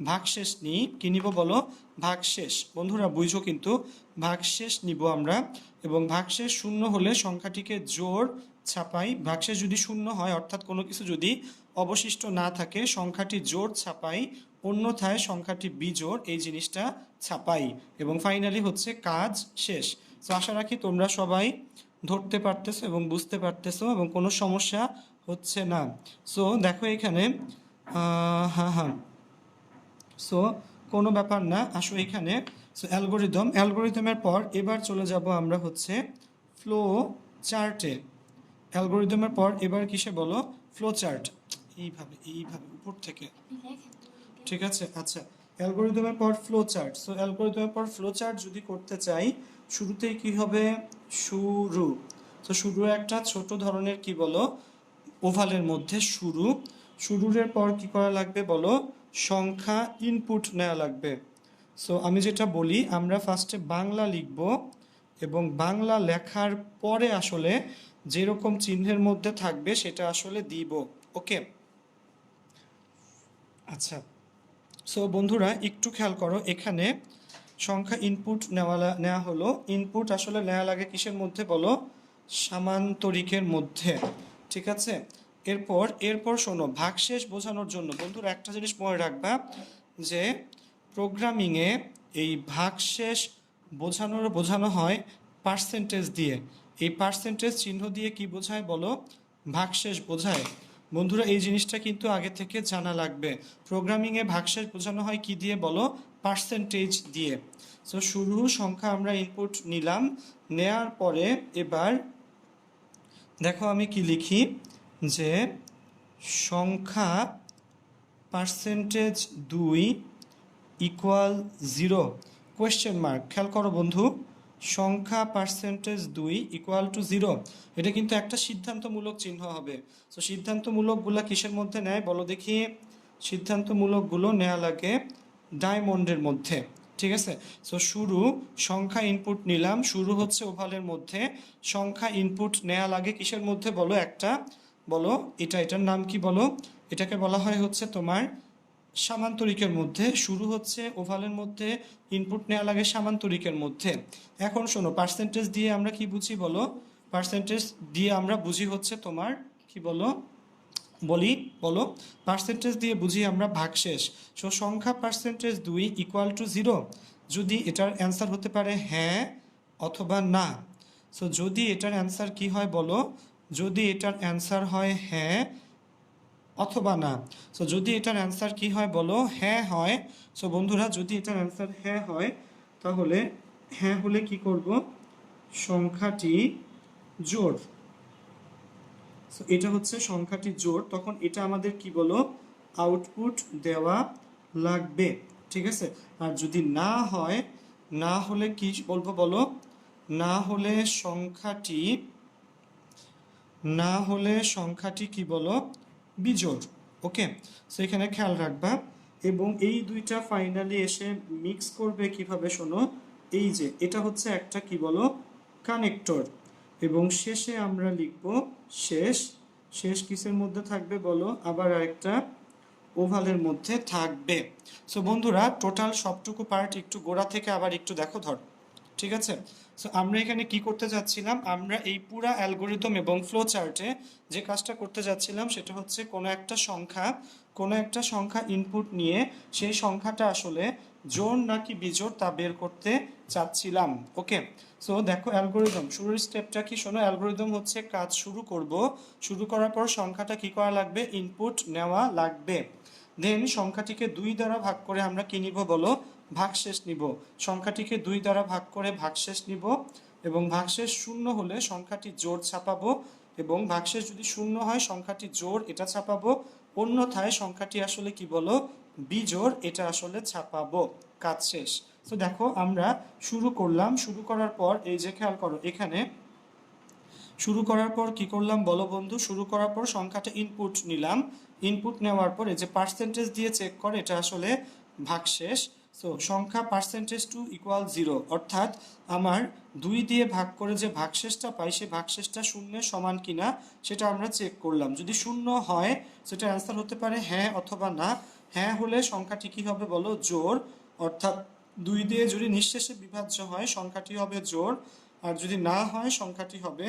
ভাগশেষ নিই। কি নিব বলো? ভাগশেষ। বন্ধুরা বুঝো কিন্তু, ভাগশেষ নিব আমরা, এবং ভাগশেষ শূন্য হলে সংখ্যাটিকে জোড় ছাপাই। ভাগশেষ যদি শূন্য হয় অর্থাৎ কোনো কিছু যদি অবশিষ্ট না থাকে সংখ্যাটি জোড় ছাপাই, অন্যথায় সংখ্যাটি বিজোড়, এই জিনিসটা ছাপাই, এবং ফাইনালি হচ্ছে কাজ শেষ। তো আশা রাখি তোমরা সবাই ধরতে পারতেছো এবং বুঝতে পারতেছো এবং কোনো সমস্যা হচ্ছে না। সো দেখো এখানে হ্যাঁ, সো কোনো ব্যাপার না, আসো এখানে। সো অ্যালগোরিদমের পর এবার চলে যাব আমরা হচ্ছে ফ্লো চার্টে। অ্যালগোরিদমের পর এবার কিসে বলো? Flow chart. এইভাবে উপর থেকে, ঠিক আছে? আচ্ছা, অ্যালগোরিদমের পর ফ্লো চার্ট। সো অ্যালগোরিদমের পর ফ্লো চার্ট যদি করতে চাই, শুরুতেই কি হবে? শুরু। তো শুরু একটা ছোট ধরনের কি বলো ওভালের মধ্যে শুরু। শুরুর পর কি করা লাগবে বলো? সংখ্যা ইনপুট নেওয়া লাগবে। সো আমি যেটা বলি, আমরা ফার্স্টে বাংলা লিখব এবং বাংলা লেখার পরে আসলে যেরকম চিহ্নের মধ্যে থাকবে সেটা আসলে দিব। ওকে, আচ্ছা। সো বন্ধুরা একটু খেয়াল করো, এখানে সংখ্যা ইনপুট নেওয়া হলো। ইনপুট আসলে নেওয়া লাগে কিসের মধ্যে বলো? সামান্তরিকের মধ্যে, ঠিক আছে? এরপর শোনো, ভাগশেষ বোঝানোর জন্য বন্ধুরা একটা জিনিস মনে রাখবা, যে প্রোগ্রামিংয়ে এই ভাগশেষ বোঝানো হয় পার্সেন্টেজ দিয়ে। এই পার্সেন্টেজ চিহ্ন দিয়ে কি বোঝায় বলো? ভাগশেষ বোঝায়। বন্ধুরা এই জিনিসটা কিন্তু আগে থেকে জানা লাগবে। প্রোগ্রামিংয়ে ভাগশেষ বোঝানো হয় কি দিয়ে বলো? পার্সেন্টেজ দিয়ে। সো শুরু সংখ্যা আমরা ইনপুট নিলাম, নেয়ার পরে এবার দেখো আমি কি লিখি, যে সংখ্যা পার্সেন্টেজ 2 ইকুয়াল 0 কোয়েশ্চেন মার্ক। খেয়াল করো বন্ধু, সংখ্যা পার্সেন্টেজ 2 ইকুয়াল টু 0, এটা কিন্তু একটা সিদ্ধান্তমূলক চিহ্ন হবে। তো সিদ্ধান্তমূলকগুলো কিসের মধ্যে নেয় বলো দেখি? সিদ্ধান্তমূলকগুলো নেওয়া লাগে ডায়মন্ডের মধ্যে, ঠিক আছে? সো শুরু সংখ্যা ইনপুট নিলাম, শুরু হচ্ছে ওভালের মধ্যে, সংখ্যা ইনপুট নেওয়া লাগে কিসের মধ্যে বলো? একটা বলো, এটার নাম কি বলো? এটাকে বলা হয় হচ্ছে তোমার সামান্তরিকের মধ্যে। শুরু হচ্ছে ওভালের মধ্যে, ইনপুট নেওয়া লাগে সামান্তরিকের মধ্যে। এখন শোনো, পার্সেন্টেজ দিয়ে আমরা কি বুঝি বলো? পার্সেন্টেজ দিয়ে আমরা বুঝি হচ্ছে তোমার কি বলো বলো পার্সেন্টেজ দিয়ে বুঝি আমরা ভাগশেষ। সো সংখ্যা পার্সেন্টেজ 2 ইকুয়াল টু 0, যদি এটার অ্যান্সার হতে পারে হ্যাঁ অথবা না। সো যদি এটার অ্যান্সার কি হয় বলো? যদি এটার অ্যান্সার হয় হ্যাঁ অথবা না। সো যদি এটার অ্যান্সার কি হয় বলো? হ্যাঁ হয়। সো বন্ধুরা যদি এটার অ্যান্সার হ্যাঁ হয়, তাহলে হ্যাঁ হলে কি করব? সংখ্যাটি জোড়। সো এটা হচ্ছে সংখ্যাটি জোড়, তখন এটা আমাদের কি বলো? আউটপুট দেওয়া লাগবে, ঠিক আছে? আর যদি না হয়, না হলে কি বলবো বলো? না হলে সংখ্যাটি কি বলো? বিজোড়। ওকে, সো এখানে খেয়াল রাখবা। এবং এই দুইটা ফাইনালি এসে মিক্স করবে কিভাবে শোনো, এই যে এটা হচ্ছে একটা কি বলো? কানেক্টর। এবং শেষে আমরা লিখব শেষ কিসের মধ্যে থাকবে বলো? আবার আরেকটা ওভালের মধ্যে থাকবে। সো বন্ধুরা টোটাল সবটুকু পার্ট একটু গোড়া থেকে আবার একটু দেখো, ধর, ঠিক আছে? সো আমরা এখানে কি করতে যাচ্ছিলাম? আমরা এই পুরা অ্যালগোরিদম এবং ফ্লো চার্টে যে কাজটা করতে যাচ্ছিলাম সেটা হচ্ছে কোনো একটা সংখ্যা ইনপুট নিয়ে সেই সংখ্যাটা আসলে জোড় নাকি বিজোড় তা বের করতে চাচ্ছিলাম। ওকে, সো দেখো অ্যালগোরিদম শুরুর স্টেপটা কি শোনো। অ্যালগোরিদম হচ্ছে কাজ শুরু করার পর সংখ্যাটা কি করা লাগবে? ইনপুট নেওয়া লাগবে। দেন সংখ্যাটিকে 2 দ্বারা ভাগ করে আমরা কি নিব বলো, ভাগশেষ নিব। সংখ্যাটিকে 2 দ্বারা ভাগ করে ভাগশেষ নিব এবং ভাগশেষ 0 হলে সংখ্যাটি জোড় ছাপাবো এবং ভাগশেষ যদি 0 হয় সংখ্যাটি জোড় এটা ছাপাবো, অন্যথায় সংখ্যাটি আসলে কি বলো, বিজোড় এটা আসলে ছাপাবো। কাজ শেষ। তো দেখো আমরা শুরু করলাম, শুরু করার পর এই যে খেয়াল করো এখানে শুরু করার পর কি করলাম বলো বন্ধু, শুরু করার পর সংখ্যাটা ইনপুট নিলাম, ইনপুট নেওয়ার পর এই যে পার্সেন্টেজ দিয়ে চেক করে এটা আসলে ভাগশেষ। সো সংখ্যা পার্সেন্টেজ টু ইকুয়াল 0, অর্থাৎ আমার 2 দিয়ে ভাগ করে যে ভাগশেষটা পাই সেই ভাগশেষটা শূন্যের সমান কিনা সেটা আমরা চেক করলাম। যদি 0 হয় সেটা অ্যান্সার হতে পারে হ্যাঁ অথবা না। হ্যাঁ হলে সংখ্যাটি কি হবে বলো, জোড়, অর্থাৎ 2 দিয়ে যদি নিঃশেষে বিভাজ্য হয় সংখ্যাটি হবে জোড়, আর যদি না হয় সংখ্যাটি হবে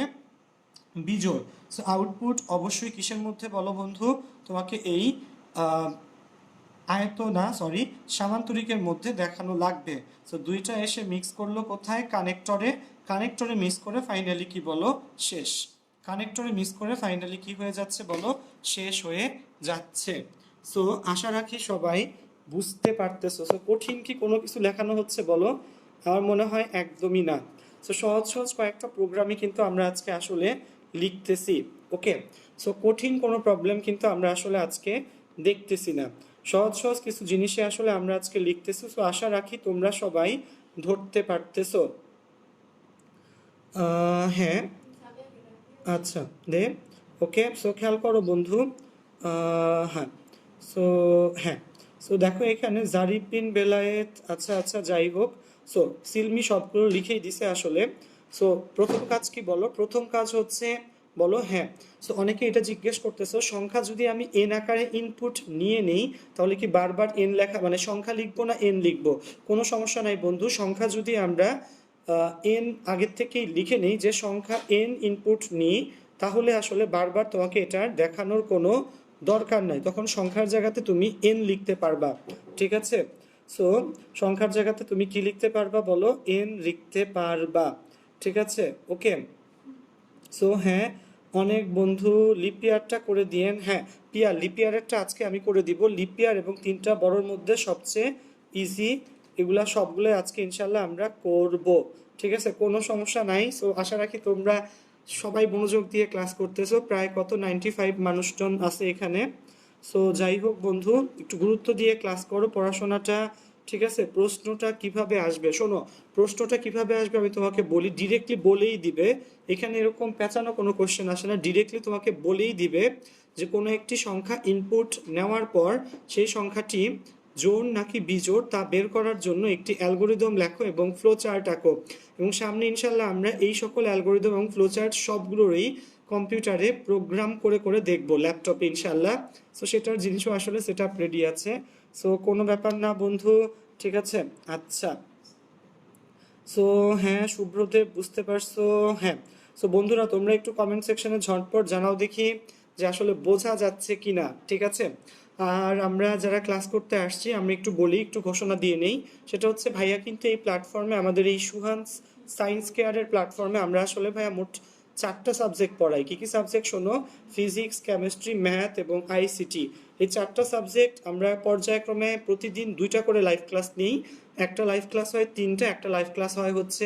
বিজোড়। সো আউটপুট অবশ্যই কিসের মধ্যে বলো বন্ধু, তোমাকে এই সামান্তরিকের মধ্যে দেখানো লাগবে। সো দুইটা এসে মিক্স করলো কোথায়, কানেক্টরে, কানেক্টরে মিক্স করে ফাইনালি কি বলো, শেষ। কানেক্টরে মিক্স করে ফাইনালি কি হয়ে যাচ্ছে বলো, শেষ হয়ে যাচ্ছে। সো আশা রাখি সবাই বুঝতে পারতেছো। সো কঠিন কি কোনো কিছু লেখানো হচ্ছে বলো, আমার মনে হয় একদমই না। সো সহজ সহজ কয়েকটা প্রোগ্রামই কিন্তু আমরা আজকে আসলে লিখতেছি। ওকে, সো কঠিন কোনো প্রবলেম কিন্তু আমরা আসলে আজকে দেখতেছি না, সহজ সহজ কিছু জিনিসে আসলে আমরা আজকে লিখতেছি। সো আশা রাখি তোমরা সবাই ধরতে পারতেছো। হ্যাঁ আচ্ছা দে, ওকে। সো খেয়াল করো বন্ধু, হ্যাঁ সো হ্যাঁ সো দেখো এখানে জারিফ বিন বেলায়েত, আচ্ছা আচ্ছা যাই হোক। সো সিলমি সবগুলো লিখেই দিছে আসলে। সো প্রথম কাজ কি বলো, প্রথম কাজ হচ্ছে বলো হ্যাঁ। সো অনেকে এটা জিজ্ঞেস করতেছো সংখ্যা যদি আমি এন আকারে ইনপুট নিয়ে নেই তাহলে কি বারবার এন লেখা মানে সংখ্যা লিখবো না এন লিখবো, কোনো সমস্যা নাই বন্ধু। সংখ্যা যদি আমরা এন আগের থেকেই লিখে নেই যে সংখ্যা এন ইনপুট নিই তাহলে আসলে বারবার তোমাকে এটা দেখানোর কোনো দরকার নাই, তখন সংখ্যার জায়গাতে তুমি এন লিখতে পারবা। ঠিক আছে, সো সংখ্যার জায়গাতে তুমি কি লিখতে পারবা বলো, এন লিখতে পারবা। ঠিক আছে, ওকে। সো হ্যাঁ অনেক বন্ধু লিপিয়ারটা করে দিয়েন। হ্যাঁ পিয়ার লিপিয়ারেরটা আজকে আমি করে দিব। লিপিয়ার এবং 3টা বড়োর মধ্যে সবচেয়ে ইজি, এগুলা সবগুলো আজকে ইনশাল্লাহ আমরা করব। ঠিক আছে, কোনো সমস্যা নাই। সো আশা রাখি তোমরা সবাই মনোযোগ দিয়ে ক্লাস করতেছো, প্রায় কত 95 মানুষজন আছে এখানে। সো যাই হোক বন্ধু, একটু গুরুত্ব দিয়ে ক্লাস করো পড়াশোনাটা। ঠিক আছে, প্রশ্নটা কিভাবে আসবে শোনো, প্রশ্নটা কিভাবে আসবে আমি তোমাকে বলি, ডিরেক্টলি বলেই দিবে। এখানে এরকম পেঁচানো কোনো কোশ্চেন আসে না, ডিরেক্টলি তোমাকে বলেই দিবে যে কোনো একটি সংখ্যা ইনপুট নেওয়ার পর সেই সংখ্যাটি জোড় নাকি বিজোড় তা বের করার জন্য একটি অ্যালগোরিদম লেখো এবং ফ্লো চার্ট আঁকো। এবং সামনে ইনশাল্লাহ আমরা এই সকল অ্যালগোরিদম এবং ফ্লো চার্ট সবগুলোরই কম্পিউটারে প্রোগ্রাম করে করে দেখবো ল্যাপটপে ইনশাল্লাহ। সো সেটার জিনিসও আসলে সেট আপ রেডি আছে। সো কোনো ব্যাপার না বন্ধু, ঠিক আছে। আচ্ছা সো হ্যাঁ শুভ্রদেব বুঝতে পারছো, হ্যাঁ। সো বন্ধুরা তোমরা একটু কমেন্ট সেকশনে ঝটপট জানাও দেখি যে আসলে বোঝা যাচ্ছে কি না। ঠিক আছে, আর আমরা যারা ক্লাস করতে আসছি আমরা একটু বলি, একটু ঘোষণা দিয়ে নেই। সেটা হচ্ছে ভাইয়া কিন্তু এই প্ল্যাটফর্মে আমাদের এই সুহান্স সায়েন্স কেয়ারের প্ল্যাটফর্মে আমরা আসলে ভাইয়া মোট 4টা সাবজেক্ট পড়াই। কি কি সাবজেক্ট শোনো, ফিজিক্স, কেমিস্ট্রি, ম্যাথ এবং আইসিটি। এই 4টা সাবজেক্ট আমরা পর্যায়ক্রমে প্রতিদিন 2টা করে লাইভ ক্লাস নিই। একটা লাইভ ক্লাস হয় 3টা, একটা লাইভ ক্লাস হয় হচ্ছে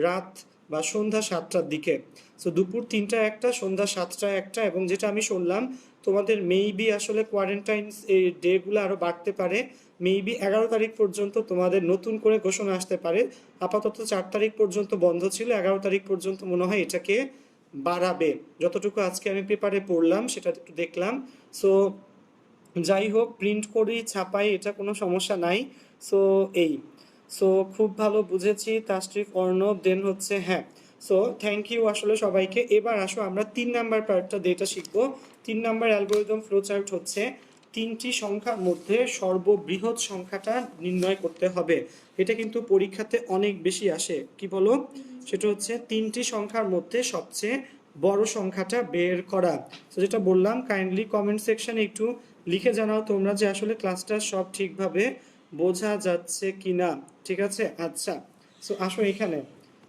রাত বা সন্ধ্যা 7টার দিকে। সো দুপুর 3টা একটা, সন্ধ্যা 7টা একটা। এবং যেটা আমি শুনলাম তোমাদের মেইবি আসলে কোয়ারেন্টাইন এই ডেগুলো আরও বাড়তে পারে, মেইবি 11 তারিখ পর্যন্ত তোমাদের নতুন করে ঘোষণা আসতে পারে। আপাতত 4 তারিখ পর্যন্ত বন্ধ ছিল, 11 তারিখ পর্যন্ত মনে হয় এটাকে বাড়াবে, যতটুকু আজকে আমি পেপারে পড়লাম সেটা একটু দেখলাম। সো যাই হোক প্রিন্ট করি ছাপাই এটা কোনো সমস্যা নাই। সো এই সো খুব ভালো বুঝেছি তাশরিফ অর্ণব, দেন হচ্ছে হ্যাঁ। সো থ্যাংক ইউ আসলে সবাইকে। এবার আসো আমরা 3 নাম্বার পার্টটা যেটা শিখবো। 3 নাম্বার অ্যালগোরিদম ফ্লোচার্ট হচ্ছে 3টি সংখ্যার মধ্যে সর্ববৃহৎ সংখ্যাটা নির্ণয় করতে হবে। এটা কিন্তু পরীক্ষাতে অনেক বেশি আসে, কি বলো, সেটা হচ্ছে 3টি সংখ্যার মধ্যে সবচেয়ে বড় সংখ্যাটা বের করা। তো যেটা বললাম কাইন্ডলি কমেন্ট সেকশনে একটু লিখে জানাও তোমরা যে আসলে ক্লাসটা সব ঠিকভাবে বোঝা যাচ্ছে কিনা। ঠিক আছে, আচ্ছা। সো আসো এখানে।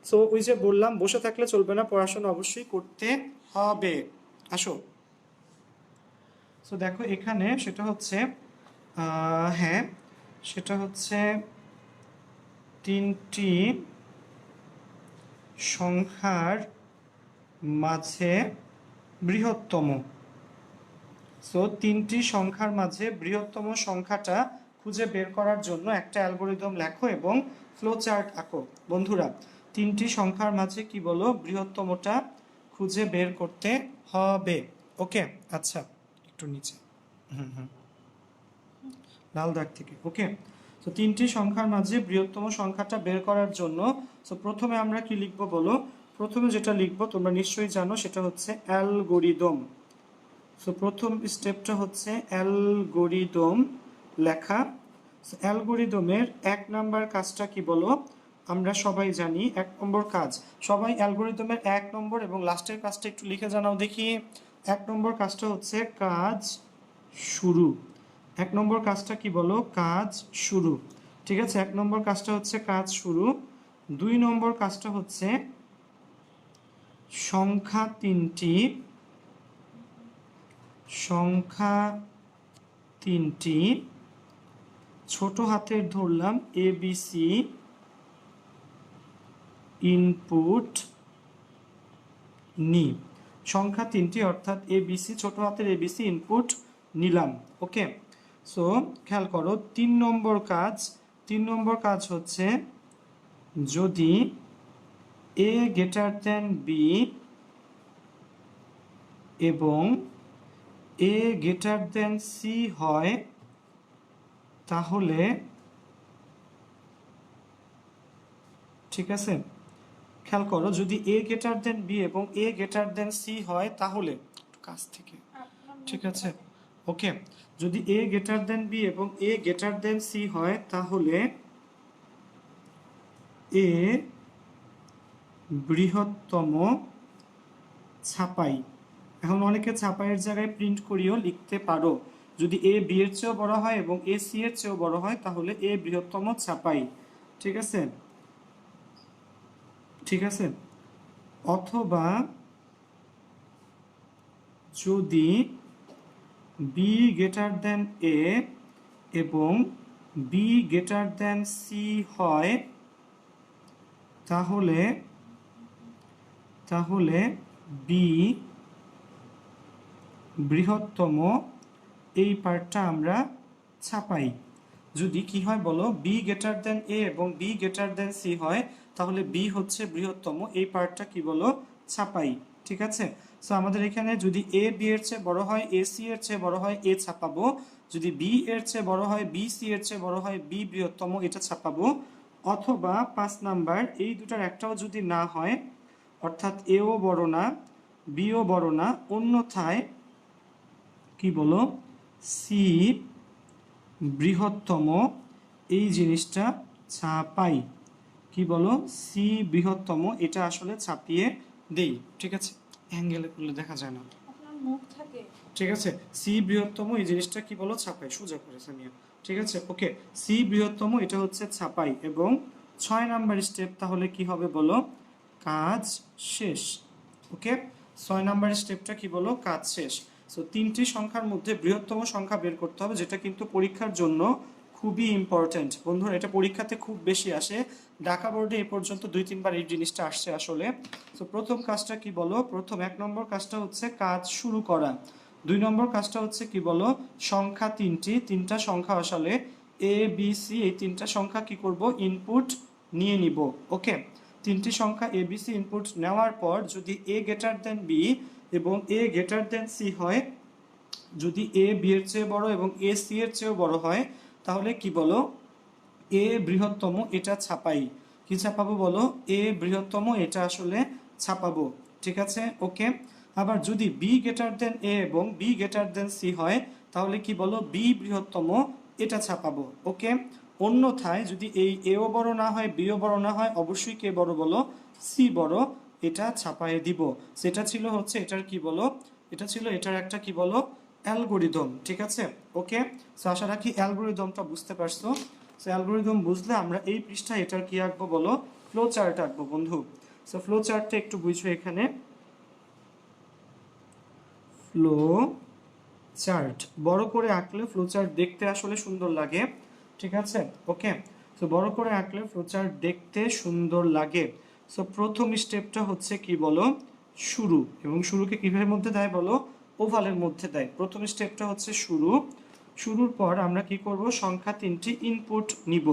সো ওই যে বললাম বসে থাকলে চলবে না, পড়াশোনা অবশ্যই করতে হবে। আসো। সো দেখো এখানে সেটা হচ্ছে হ্যাঁ, সেটা হচ্ছে তিনটি সংখ্যার মাঝে বৃহত্তম। সো তিনটি সংখ্যার মাঝে বৃহত্তম সংখ্যাটা খুঁজে বের করার জন্য একটা অ্যালগোরিদম লেখো এবং ফ্লো চার্ট আঁকো। বন্ধুরা, তিনটি সংখ্যার মাঝে কি বলো, বৃহত্তমটা খুঁজে বের করতে হবে। ওকে, আচ্ছা, একটু নিচে, লাল দাগ থেকে। ওকে, তো তিনটি সংখ্যার মাঝে বৃহত্তম সংখ্যাটা বের করার জন্য সো প্রথমে আমরা কি লিখবো বলো? প্রথমে যেটা লিখবো তোমরা নিশ্চয়ই জানো, সেটা হচ্ছে অ্যালগোরিদম। সো প্রথম স্টেপটা হচ্ছে অ্যালগোরিদম লেখা। অ্যালগোরিদমের এক নাম্বার কাজটা কি বলো? আমরা সবাই জানি এক নম্বর কাজ। সবাই অ্যালগোরিদমের এক নম্বর এবং লাস্টের কাজটা একটু লিখে জানাও দেখি। এক নম্বর কাজটা হচ্ছে কাজ শুরু। এক নম্বর কাজটা কি বলো? কাজ শুরু। ঠিক আছে, এক নম্বর কাজটা হচ্ছে কাজ শুরু। দুই নম্বর কাজটা হচ্ছে সংখ্যা তিনটি ছোট হাতের ধরলাম ABC ইনপুট নি। সংখ্যা তিনটি অর্থাৎ ABC, ছোট হাতের ABC ইনপুট নিলাম। ওকে, সো খেয়াল করো, তিন নম্বর কাজ হচ্ছে যদি A greater than B এবং A greater than C হয়, তাহলে ঠিক আছে, খেয়াল করো, যদি A greater than B এবং A greater than C হয় তাহলে, কাছ থেকে, ঠিক আছে, ওকে, যদি A greater than B এবং A greater than C হয় তাহলে A বৃহত্তম ছাপাই। এখন অনেকে ছাপাইয়ের জায়গায় প্রিন্ট করিও লিখতে পারো। যদি A B এর চেয়েও বড় হয় এবং A C এর চেয়েও বড় হয় তাহলে A বৃহত্তম ছাপাই। ঠিক আছে, ঠিক আছে, অথবা যদি B greater than A এবং B greater than C হয় তাহলে B বৃহত্তম, এই পার্টটা আমরা ছাপাই। যদি কি হয় বলো? B greater than A এবং B greater than C হয় তাহলে B হচ্ছে বৃহত্তম, এই পার্টটা কি বলো? ছাপাই। ঠিক আছে, সো আমাদের এখানে যদি A B এর চেয়ে বড় হয়, A C এর চেয়ে বড় হয়, A ছাপাবো। যদি B এর চেয়ে বড় হয়, B C এর চেয়ে বড় হয়, B বৃহত্তম, এটা ছাপাবো। অথবা 5 নাম্বার, এই দুটার একটাও যদি না হয়, অর্থাৎ এও বড় না বিও বড় না, অন্যথায় কি বলো? সি বৃহত্তম, এই জিনিসটা ছাপাই। কি বলো? সি বৃহত্তম, এটা আসলে ছাপিয়ে দেই। ঠিক আছে, অ্যাঙ্গেলে করলে দেখা যায় না, ঠিক আছে, সি বৃহত্তম, এই জিনিসটা কি বলো? ছাপাই। সোজা করে সামিয়া, ঠিক আছে, ওকে, সি বৃহত্তম, এটা হচ্ছে ছাপাই। এবং 6 নাম্বার স্টেপ তাহলে কি হবে বলো? কাজ শেষ। ওকে, 6 নাম্বার স্টেপটা কি বলো? কাজ শেষ। সো তিনটি সংখ্যার মধ্যে বৃহত্তম সংখ্যা বের করতে হবে, যেটা কিন্তু পরীক্ষার জন্য খুবই ইম্পর্টেন্ট। বন্ধুরা, এটা পরীক্ষাতে খুব বেশি আসে। ঢাকা বোর্ডে এ পর্যন্ত 2-3 বার এই জিনিসটা আসছে আসলে। তো প্রথম কাজটা কি বলো? প্রথম 1 নম্বর কাজটা হচ্ছে কাজ শুরু করা। 2 নম্বর কাজটা হচ্ছে কি বলো? সংখ্যা তিনটা সংখ্যা আসলে A B C, এই তিনটা সংখ্যা কি করব? ইনপুট নিয়ে নিব। ওকে, তিনটি সংখ্যা A B C ইনপুট নেওয়ার পর যদি A greater than B এবং A greater than C হয়, যদি A B এর চেয়ে বড় এবং A C এর চেয়েও বড় হয় তাহলে কি বলো? A বৃহত্তম, এটা ছাপাই। কি ছাপাবো বলো? A বৃহত্তম, এটা আসলে ছাপাবো। ঠিক আছে, ওকে। আবার যদি B greater than A এবং B greater than C হয় তাহলে কি বলো? B বৃহত্তম, এটা ছাপাবো। ওকে, অন্যথায় যদি এই এও বড় না হয়, বিও বড় না হয়, অবশ্যই কে বড় বলো? সি বড়, এটা ছাপায়ে দিব। সেটা ছিল হচ্ছে এটার কি বলো? এটা ছিল এটার একটা কি বলো? অ্যালগোরিদম। ঠিক আছে, ওকে, সো আশা রাখি অ্যালগোরিদমটা বুঝতে পারছো। সো অ্যালগোরিদম বুঝলে আমরা এই পৃষ্ঠায় এটার কি আঁকবো বলো? ফ্লো চার্ট আঁকবো বন্ধু। সো ফ্লো চার্টটা একটু বুঝো। এখানে ফ্লো চার্ট বড় করে আঁকলে ফ্লো চার্ট দেখতে আসলে সুন্দর লাগে, ঠিক আছে? ওকে, তো বড় করে আঁকলে ফ্লো চার্ট দেখতে সুন্দর লাগে। সো প্রথম স্টেপটা হচ্ছে কি বলো, শুরু। এবং শুরুকে কিভাবে মধ্যে দেয় বলো, ওভালের মধ্যে দেয়। প্রথম স্টেপটা হচ্ছে শুরু। শুরুর পর আমরা কি করব, সংখ্যা 3টি ইনপুট নিব।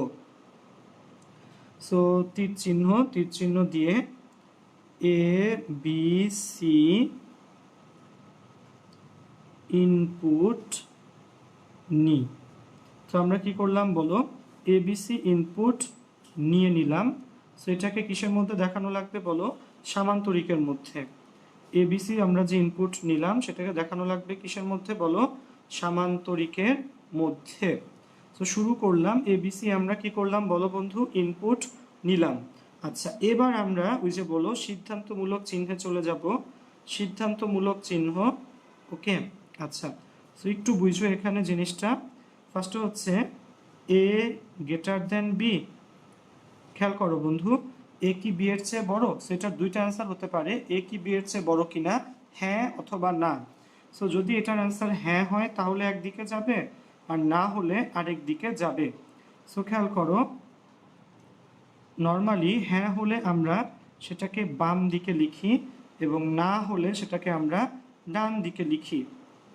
সো তীর চিহ্ন দিয়ে এ বি সি ইনপুট নি। তো আমরা কি করলাম বলো, এবিসি ইনপুট নিয়ে নিলাম। সো এটাকে কিসের মধ্যে দেখানো লাগবে বলো, সামান্তরিকের মধ্যে। এবিসি আমরা যে ইনপুট নিলাম সেটাকে দেখানো লাগবে কিসের মধ্যে বলো, সামান্তরিকের মধ্যে। তো শুরু করলাম, এবিসি আমরা কি করলাম বলো বন্ধু, ইনপুট নিলাম। আচ্ছা, এবার আমরা ওই যে বলো সিদ্ধান্তমূলক চিহ্নে চলে যাব। সিদ্ধান্তমূলক চিহ্ন, ওকে। আচ্ছা, তো একটু বুঝো এখানে জিনিসটা। ফার্স্টে হচ্ছে এ গ্রেটার দেন বি। খেয়াল করো বন্ধু, এ কি বি এর চেয়ে বড়? সেটার দুইটা অ্যান্সার হতে পারে, এ কি বি এর চেয়ে বড় কিনা, হ্যাঁ অথবা না। সো যদি এটার অ্যান্সার হ্যাঁ হয় তাহলে একদিকে যাবে, আর না হলে আরেক দিকে যাবে। সো খেয়াল করো, নর্মালি হ্যাঁ হলে আমরা সেটাকে বাম দিকে লিখি এবং না হলে সেটাকে আমরা ডান দিকে লিখি,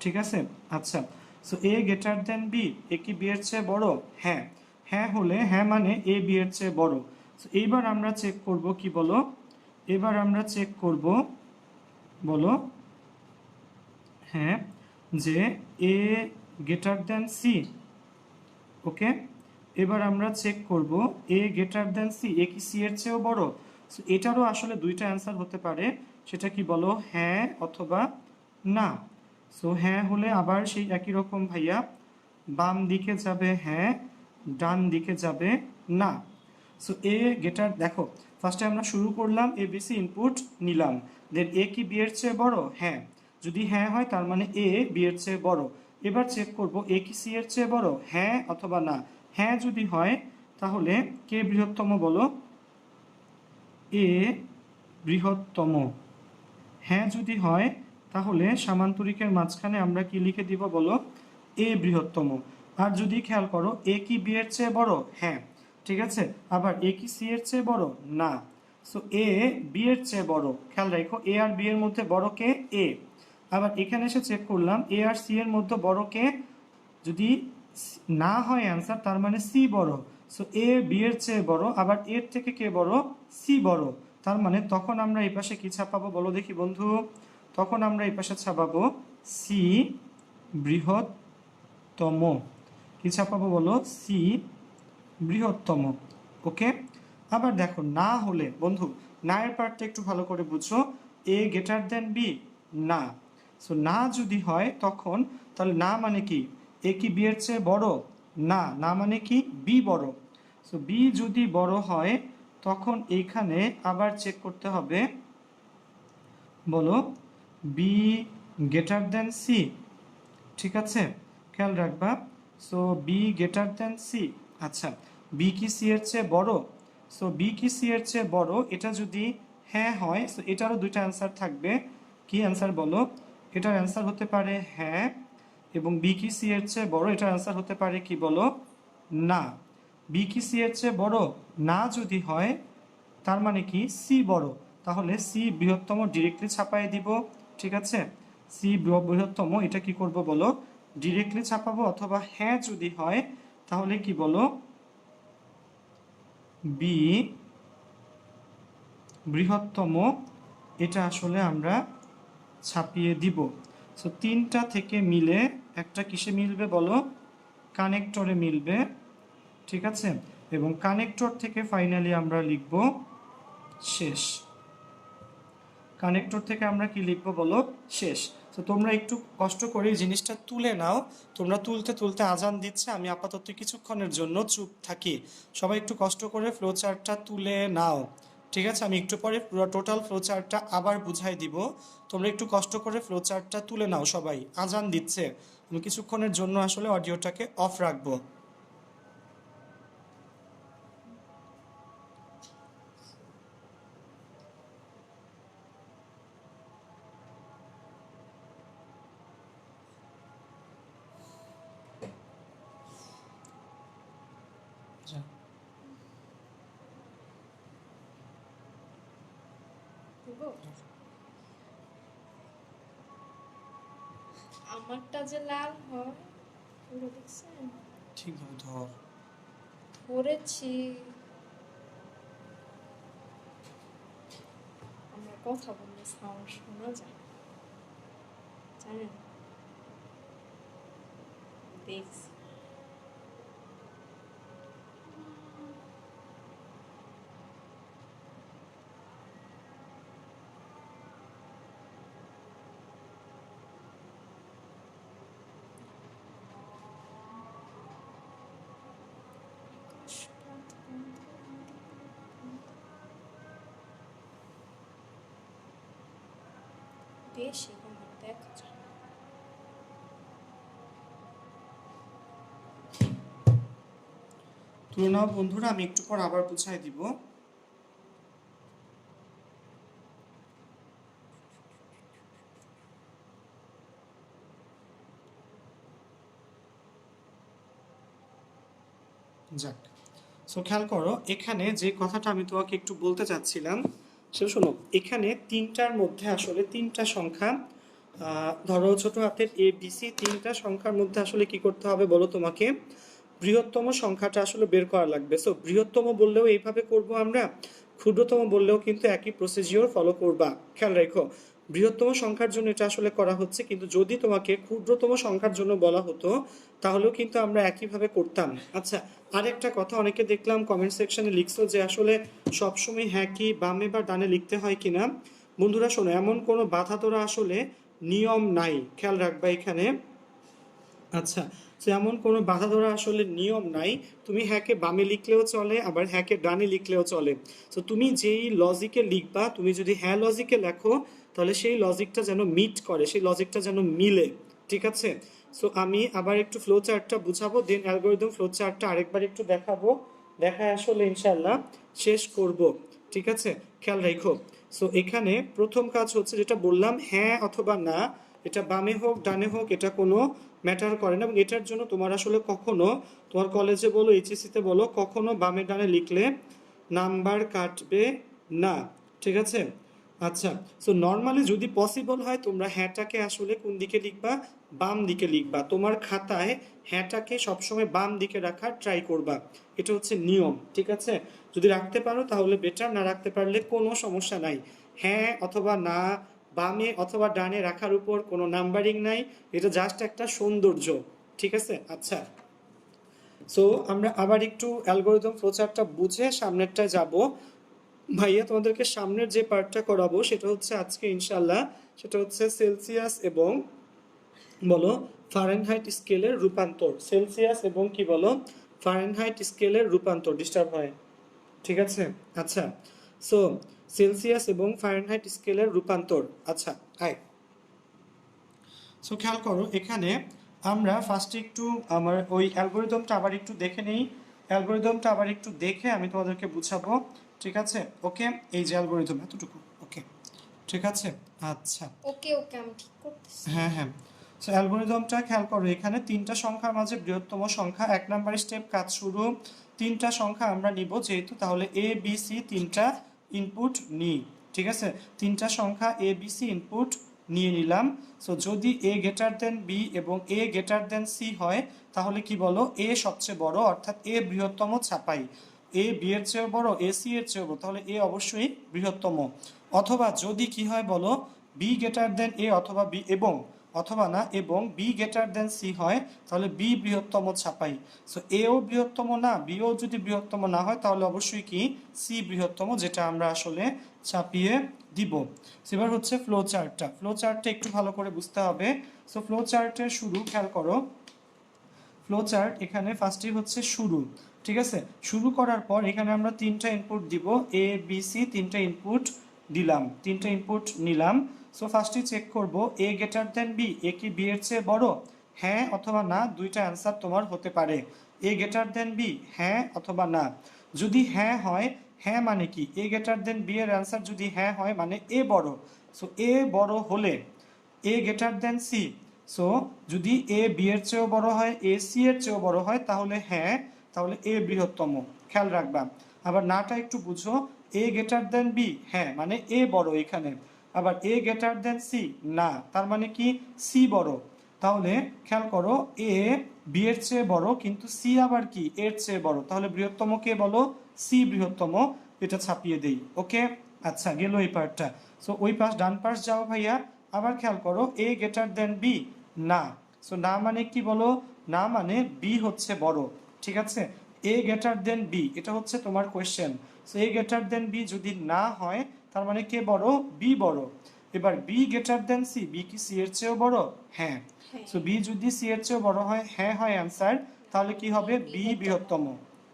ঠিক আছে? আচ্ছা, সো এ গ্রেটার দেন বি, এ কি বি এর চেয়ে বড়? হ্যাঁ। হ্যাঁ হলে হ্যাঁ মানে এ বি এর চেয়ে বড়। সো এইবার আমরা চেক করব কি বলো, এবার আমরা চেক করব বলো, হ্যাঁ, যে এ গ্রেটার দেন সি। ওকে, এবার আমরা চেক করব এ গ্রেটার দেন সি, এ কি সি এর চেয়েও বড়? সো এটারও আসলে দুইটা অ্যান্সার হতে পারে, সেটা কি বলো, হ্যাঁ অথবা না। সো হ্যাঁ হলে আবার সেই একই রকম ভাইয়া, বাম দিকে যাবে হ্যাঁ, ডান দিকে যাবে না। সো এ গ্রেটার, দেখো ফার্স্টে আমরা শুরু করলাম এবিসি ইনপুট নিলাম, দেন এ কি বি এর চেয়ে বড়? হ্যাঁ। যদি হ্যাঁ হয় তার মানে এ বি এর চেয়ে বড়। এবার চেক করব এ কি সি এর চেয়ে বড়, হ্যাঁ অথবা না। হ্যাঁ যদি হয় তাহলে কে বৃহত্তম বলো, এ বৃহত্তম। হ্যাঁ যদি হয় তাহলে সামান্তরিকের মাঝখানে আমরা কি লিখে দিব বলো, এ বৃহত্তম। আর যদি খেয়াল করো এ কি বি এর চেয়ে বড়? হ্যাঁ, ঠিক আছে। আবার এ কি সি এর চেয়ে বড়? না। সো এ বি এর চেয়ে বড়। খেয়াল রাখো এ আর বি এর মধ্যে বড় কে? এ। আবার এখানে এসে চেক করলাম এ আর সি এর মধ্যে বড় কে? যদি না হয় অ্যান্সার তার মানে সি বড়। সো এ বি এর চেয়ে বড়, আবার এর থেকে কে বড়? সি বড়। তার মানে তখন আমরা এই পাশে কি ছাপাবো বলো দেখি বন্ধু, তখন আমরা এই পাশে ছাপাবো সি বৃহত্তম। কি ছাপাবো বলো, সি বৃহত্তম। ওকে, আবার দেখো না হলে বন্ধু, না এর পার্টটা একটু ভালো করে বুঝো, এ গ্রেটার দেন বি, না। সো না যদি হয় তখন, তাহলে না মানে কি, এ কি বি এর চেয়ে বড়? না। না মানে কি, বি বড়। সো বি যদি বড় হয় তখন এইখানে আবার চেক করতে হবে বলো, বি গ্রেটার দেন সি, ঠিক আছে? খেয়াল রাখবা। So B greater than C. আচ্ছা, বি কি সি এর চেয়ে বড়? সো বি কি সি এর চেয়ে বড়, এটা যদি হ্যাঁ হয়, সো এটারও দুইটা অ্যান্সার থাকবে। কি অ্যান্সার বলো, এটার অ্যান্সার হতে পারে হ্যাঁ, এবং বি কি সি এর চেয়ে বড়, এটার অ্যান্সার হতে পারে কি বলো, না। বি কি সি এর চেয়ে বড়, না যদি হয় তার মানে কি সি বড়, তাহলে সি বৃহত্তম ডিরেক্টলি ছাপাই দিব, ঠিক আছে? সি বৃহত্তম, এটা কি করব বলো, ডিরেক্টলি ছাপাবো। অথবা হ্যাঁ যদি হয় তাহলে কি বলো, বি বৃহত্তম, এটা আসলে আমরা ছাপিয়ে দিব। সো তিনটা থেকে মিলে একটা কিসে মিলবে বলো, কানেক্টরে মিলবে, ঠিক আছে? এবং কানেক্টর থেকে ফাইনালি আমরা লিখব শেষ। কানেক্টর থেকে আমরা কি লিখবো বলো, শেষ। তো তোমরা একটু কষ্ট করে এই জিনিসটা তুলে নাও। তোমরা তুলতে তুলতে আজান দিচ্ছে, আমি আপাতত কিছুক্ষণের জন্য চুপ থাকি। সবাই একটু কষ্ট করে ফ্লো চার্টটা তুলে নাও, ঠিক আছে? আমি একটু পরে পুরো টোটাল ফ্লো চার্টটা আবার বুঝাই দিব। তোমরা একটু কষ্ট করে ফ্লো চার্টটা তুলে নাও, সবাই আজান দিচ্ছে। আমি কিছুক্ষণের জন্য আসলে অডিওটাকে অফ রাখবো। ধরবো? আমারটা যে লাল হয় পুরো দেখছেন? ঠিকভাবে ধর। ধরেছি। আমরা কথা বললে সাউন্ড শোনা যায়, জানেন? দেখছি। বেশি কোনো দেখা যায় না। তুলে নাও বন্ধুরা, আমি একটু পর আবার বুঝাই দিব। যাক, সো খেয়াল করো, এখানে যে কথাটা আমি তোমাকে একটু বলতে চাচ্ছিলাম সেটা শোনো। এখানে তিনটার মধ্যে আসলে তিনটা সংখ্যা, ধরো ছোট হাতের এ বি সি, তিনটা সংখ্যার মধ্যে আসলে কি করতে হবে বলো তোমাকে? বৃহত্তম সংখ্যাটা আসলে বের করা লাগবে। সো বৃহত্তম বললেও এইভাবে করব আমরা, ক্ষুদ্রতম বললেও কিন্তু একই প্রসিজিওর ফলো করবা। খেয়াল রেখো, বৃহত্তম সংখ্যার জন্য এটা আসলে করা হচ্ছে, কিন্তু যদি তোমাকে ক্ষুদ্রতম সংখ্যার জন্য বলা হতো তাহলেও কিন্তু আমরা একইভাবে করতাম। আচ্ছা, আরেকটা কথা, অনেকে দেখলাম কমেন্ট সেকশনে লিখছো যে আসলে সবসময় হ্যাঁ কি বামে বা ডানে লিখতে হয় কিনা। বন্ধুরা শোনো, এমন কোনো বাধা ধরা আসলে নিয়ম নাই, খেয়াল রাখবা এখানে। আচ্ছা, তো এমন কোনো বাধা ধরা আসলে নিয়ম নাই। তুমি হ্যাঁকে বামে লিখলেও চলে, আবার হ্যাঁকে ডানে লিখলেও চলে। তো তুমি যেই লজিকে লিখবা, তুমি যদি হ্যাঁ লজিকে লেখো তাহলে সেই লজিকটা যেন মিট করে, সেই লজিকটা যেন মিলে। ঠিক আছে? সো আমি আবার একটু ফ্লো চার্টটা বুঝাবো, দেন অ্যালগোরিদম ফ্লো চার্টটা আরেকবার একটু দেখাবো, দেখায় আসলে ইনশাল্লাহ শেষ করব। ঠিক আছে, খেয়াল রেখো। সো এখানে প্রথম কাজ হচ্ছে যেটা বললাম, হ্যাঁ অথবা না, এটা বামে হোক ডানে হোক এটা কোনো ম্যাটার করে না। এবং এটার জন্য তোমার আসলে কখনো, তোমার কলেজে বলো এইচএসসিতে বলো, কখনো বামে ডানে লিখলে নাম্বার কাটবে না। ঠিক আছে? আচ্ছা, সো নর্মালি যদি পসিবল হয় তোমরা হ্যাঁটাকে আসলে কোন দিকে লিখবা? বাম দিকে লিখবা। তোমার খাতায় হ্যাঁটাকে সবসময় বাম দিকে রাখার ট্রাই করবা, এটা হচ্ছে নিয়ম। ঠিক আছে? যদি রাখতে পারো তাহলে বেটার, না রাখতে পারলে কোনো সমস্যা নাই। হ্যাঁ অথবা না, বামে অথবা ডানে রাখার উপর কোনো নাম্বারিং নাই, এটা জাস্ট একটা সৌন্দর্য। ঠিক আছে? আচ্ছা, সো আমরা আবার একটু অ্যালগোরিদম ফ্লোচার্টটা বুঝে সামনেরটায় যাব। ভাইয়া তোমাদেরকে সামনের যে পার্টটা করাবো সেটা হচ্ছে আজকে ইনশাল্লাহ, সেটা হচ্ছে সেলসিয়াস এবং বলো ফারেনহাইট স্কেলের রূপান্তর। সেলসিয়াস এবং কি বলো, ফারেনহাইট স্কেলের রূপান্তর। ডিস্টার্ব হয়? ঠিক আছে? আচ্ছা, সো সেলসিয়াস এবং ফারেনহাইট স্কেলের রূপান্তর। আচ্ছা, আয়। সো খেয়াল করো, এখানে আমরা ফার্স্টে একটু আমার ওই অ্যালগোরিদমটা আবার একটু দেখে নেই। অ্যালগোরিদমটা আবার একটু দেখে আমি তোমাদেরকে বুঝাবো। ঠিক আছে? ওকে, এই যে অ্যালগোরিদম এতটুকু। ওকে, ঠিক আছে? আচ্ছা, ওকে ওকে, আমি ঠিক করতেছি। হ্যাঁ হ্যাঁ। সো অ্যালগোরিদমটা খেয়াল করো, এখানে তিনটা সংখ্যার মাঝে বৃহত্তম সংখ্যা, এক নাম্বার স্টেপ কাজ শুরু। তিনটা সংখ্যা আমরা নিব যেহেতু, তাহলে এ বি সি তিনটা ইনপুট নিই। ঠিক আছে? তিনটা সংখ্যা এ বি সি ইনপুট নিয়ে নিলাম। সো যদি এ গ্রেটার দেন বি এবং এ গ্রেটার দেন সি হয় তাহলে কি বলো, এ সবচেয়ে বড়, অর্থাৎ এ বৃহত্তম ছাপাই। এ বি এর চেয়েও বড়, এ সি এর চেয়েও বড়, তাহলে এ অবশ্যই বৃহত্তম। অথবা যদি কি হয় বলো, বি গ্রেটার দেন এ অথবা বি এবং, অথবা না, এবং বি গ্রেটার দেন সি হয় তাহলে বি বৃহত্তম ছাপাই। সো এও বৃহত্তম না, বিও যদি বৃহত্তম না হয় তাহলে অবশ্যই কি সি বৃহত্তম, যেটা আমরা আসলে ছাপিয়ে দিব। এবার হচ্ছে ফ্লো চার্টটা, ফ্লো চার্টটা একটু ভালো করে বুঝতে হবে। সো ফ্লো চার্টের শুরু খেয়াল করো, ফ্লো চার্ট এখানে ফার্স্টই হচ্ছে শুরু। ঠিক আছে? শুরু করার পর এখানে আমরা তিনটা ইনপুট দিব, এ বি সি তিনটা ইনপুট দিলাম, তিনটা ইনপুট নিলাম। সো ফার্স্টই চেক করব এ গ্রেটার দেন বি, এ কি বি এর চেয়ে বড়? হ্যাঁ অথবা না, দুইটা অ্যান্সার তোমার হতে পারে। এ গ্রেটার দেন বি, হ্যাঁ অথবা না। যদি হ্যাঁ হয়, হ্যাঁ মানে কি, এ গ্রেটার দেন বি এর অ্যান্সার যদি হ্যাঁ হয় মানে এ বড়। সো এ বড় হলে এ গ্রেটার দেন সি, সো যদি এ বি এর চেয়েও বড় হয়, এ সি এর চেয়েও বড় হয় তাহলে হ্যাঁ, তাহলে এ বৃহত্তম। খেয়াল রাখবা। আবার নাটা একটু বুঝো, এ গ্রেটার দেন বি, হ্যাঁ মানে এ বড় এখানে। আবার এ গ্রেটার দেন সি, না, তার মানে কি সি বড়। তাহলে খেয়াল করো, এ বি এর চেয়ে বড় কিন্তু সি আবার কি এর চেয়ে বড়, তাহলে বৃহত্তম কে বলো, সি বৃহত্তম। এটা ছাপিয়ে দেই, ওকে। আচ্ছা গেল এই পার্টটা। সো ওই পাশ ডান পাশ যাও ভাইয়া। আবার খেয়াল করো, এ গ্রেটার দেন বি, না। সো না মানে কি বলো, না মানে বি হচ্ছে বড়, ঠিক আছে। এ গ্রেটার দেন বি, এটা হচ্ছে তোমার কোয়েশ্চেন। সো এ গ্রেটার দেন বি যদি না হয় তার মানে কে বড়, বি বড়। এবার B greater than C, B কি সি এর চেয়েও বড়, হ্যাঁ। সো বি যদি সি এর চেয়েও বড় হয়, হ্যাঁ হয় অ্যান্সার, তাহলে কি হবে, বি বৃহত্তম,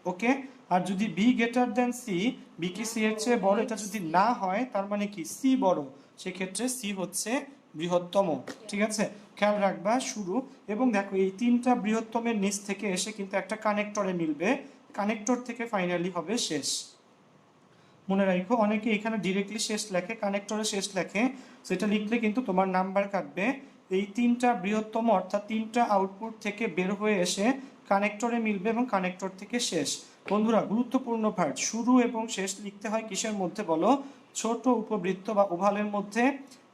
ওকে। আর যদি B greater than C, B কি সি এর চেয়ে বড়, এটা যদি না হয় তার মানে কি সি বড়, সেক্ষেত্রে সি হচ্ছে বৃহত্তম, ঠিক আছে। খেয়াল রাখবা শুরু, এবং দেখো এই তিনটা বৃহত্তমের নিচ থেকে এসে কিন্তু একটা কানেক্টরে মিলবে, কানেক্টর থেকে ফাইনালি হবে শেষ। মনে রাখো, অনেকে এখানে ডিরেক্টলি শেষ লেখে, কানেক্টরে শেষ লেখে, সেটা লিখলে কিন্তু তোমার নাম্বার কাটবে। এই তিনটা বৃহত্তম অর্থাৎ তিনটা আউটপুট থেকে বের হয়ে এসে কানেক্টরে মিলবে এবং কানেক্টর থেকে শেষ। বন্ধুরা গুরুত্বপূর্ণ পার্ট, শুরু এবং শেষ লিখতে হয় কিসের মধ্যে বলো, ছোট উপবৃত্ত বা ওভালের মধ্যে।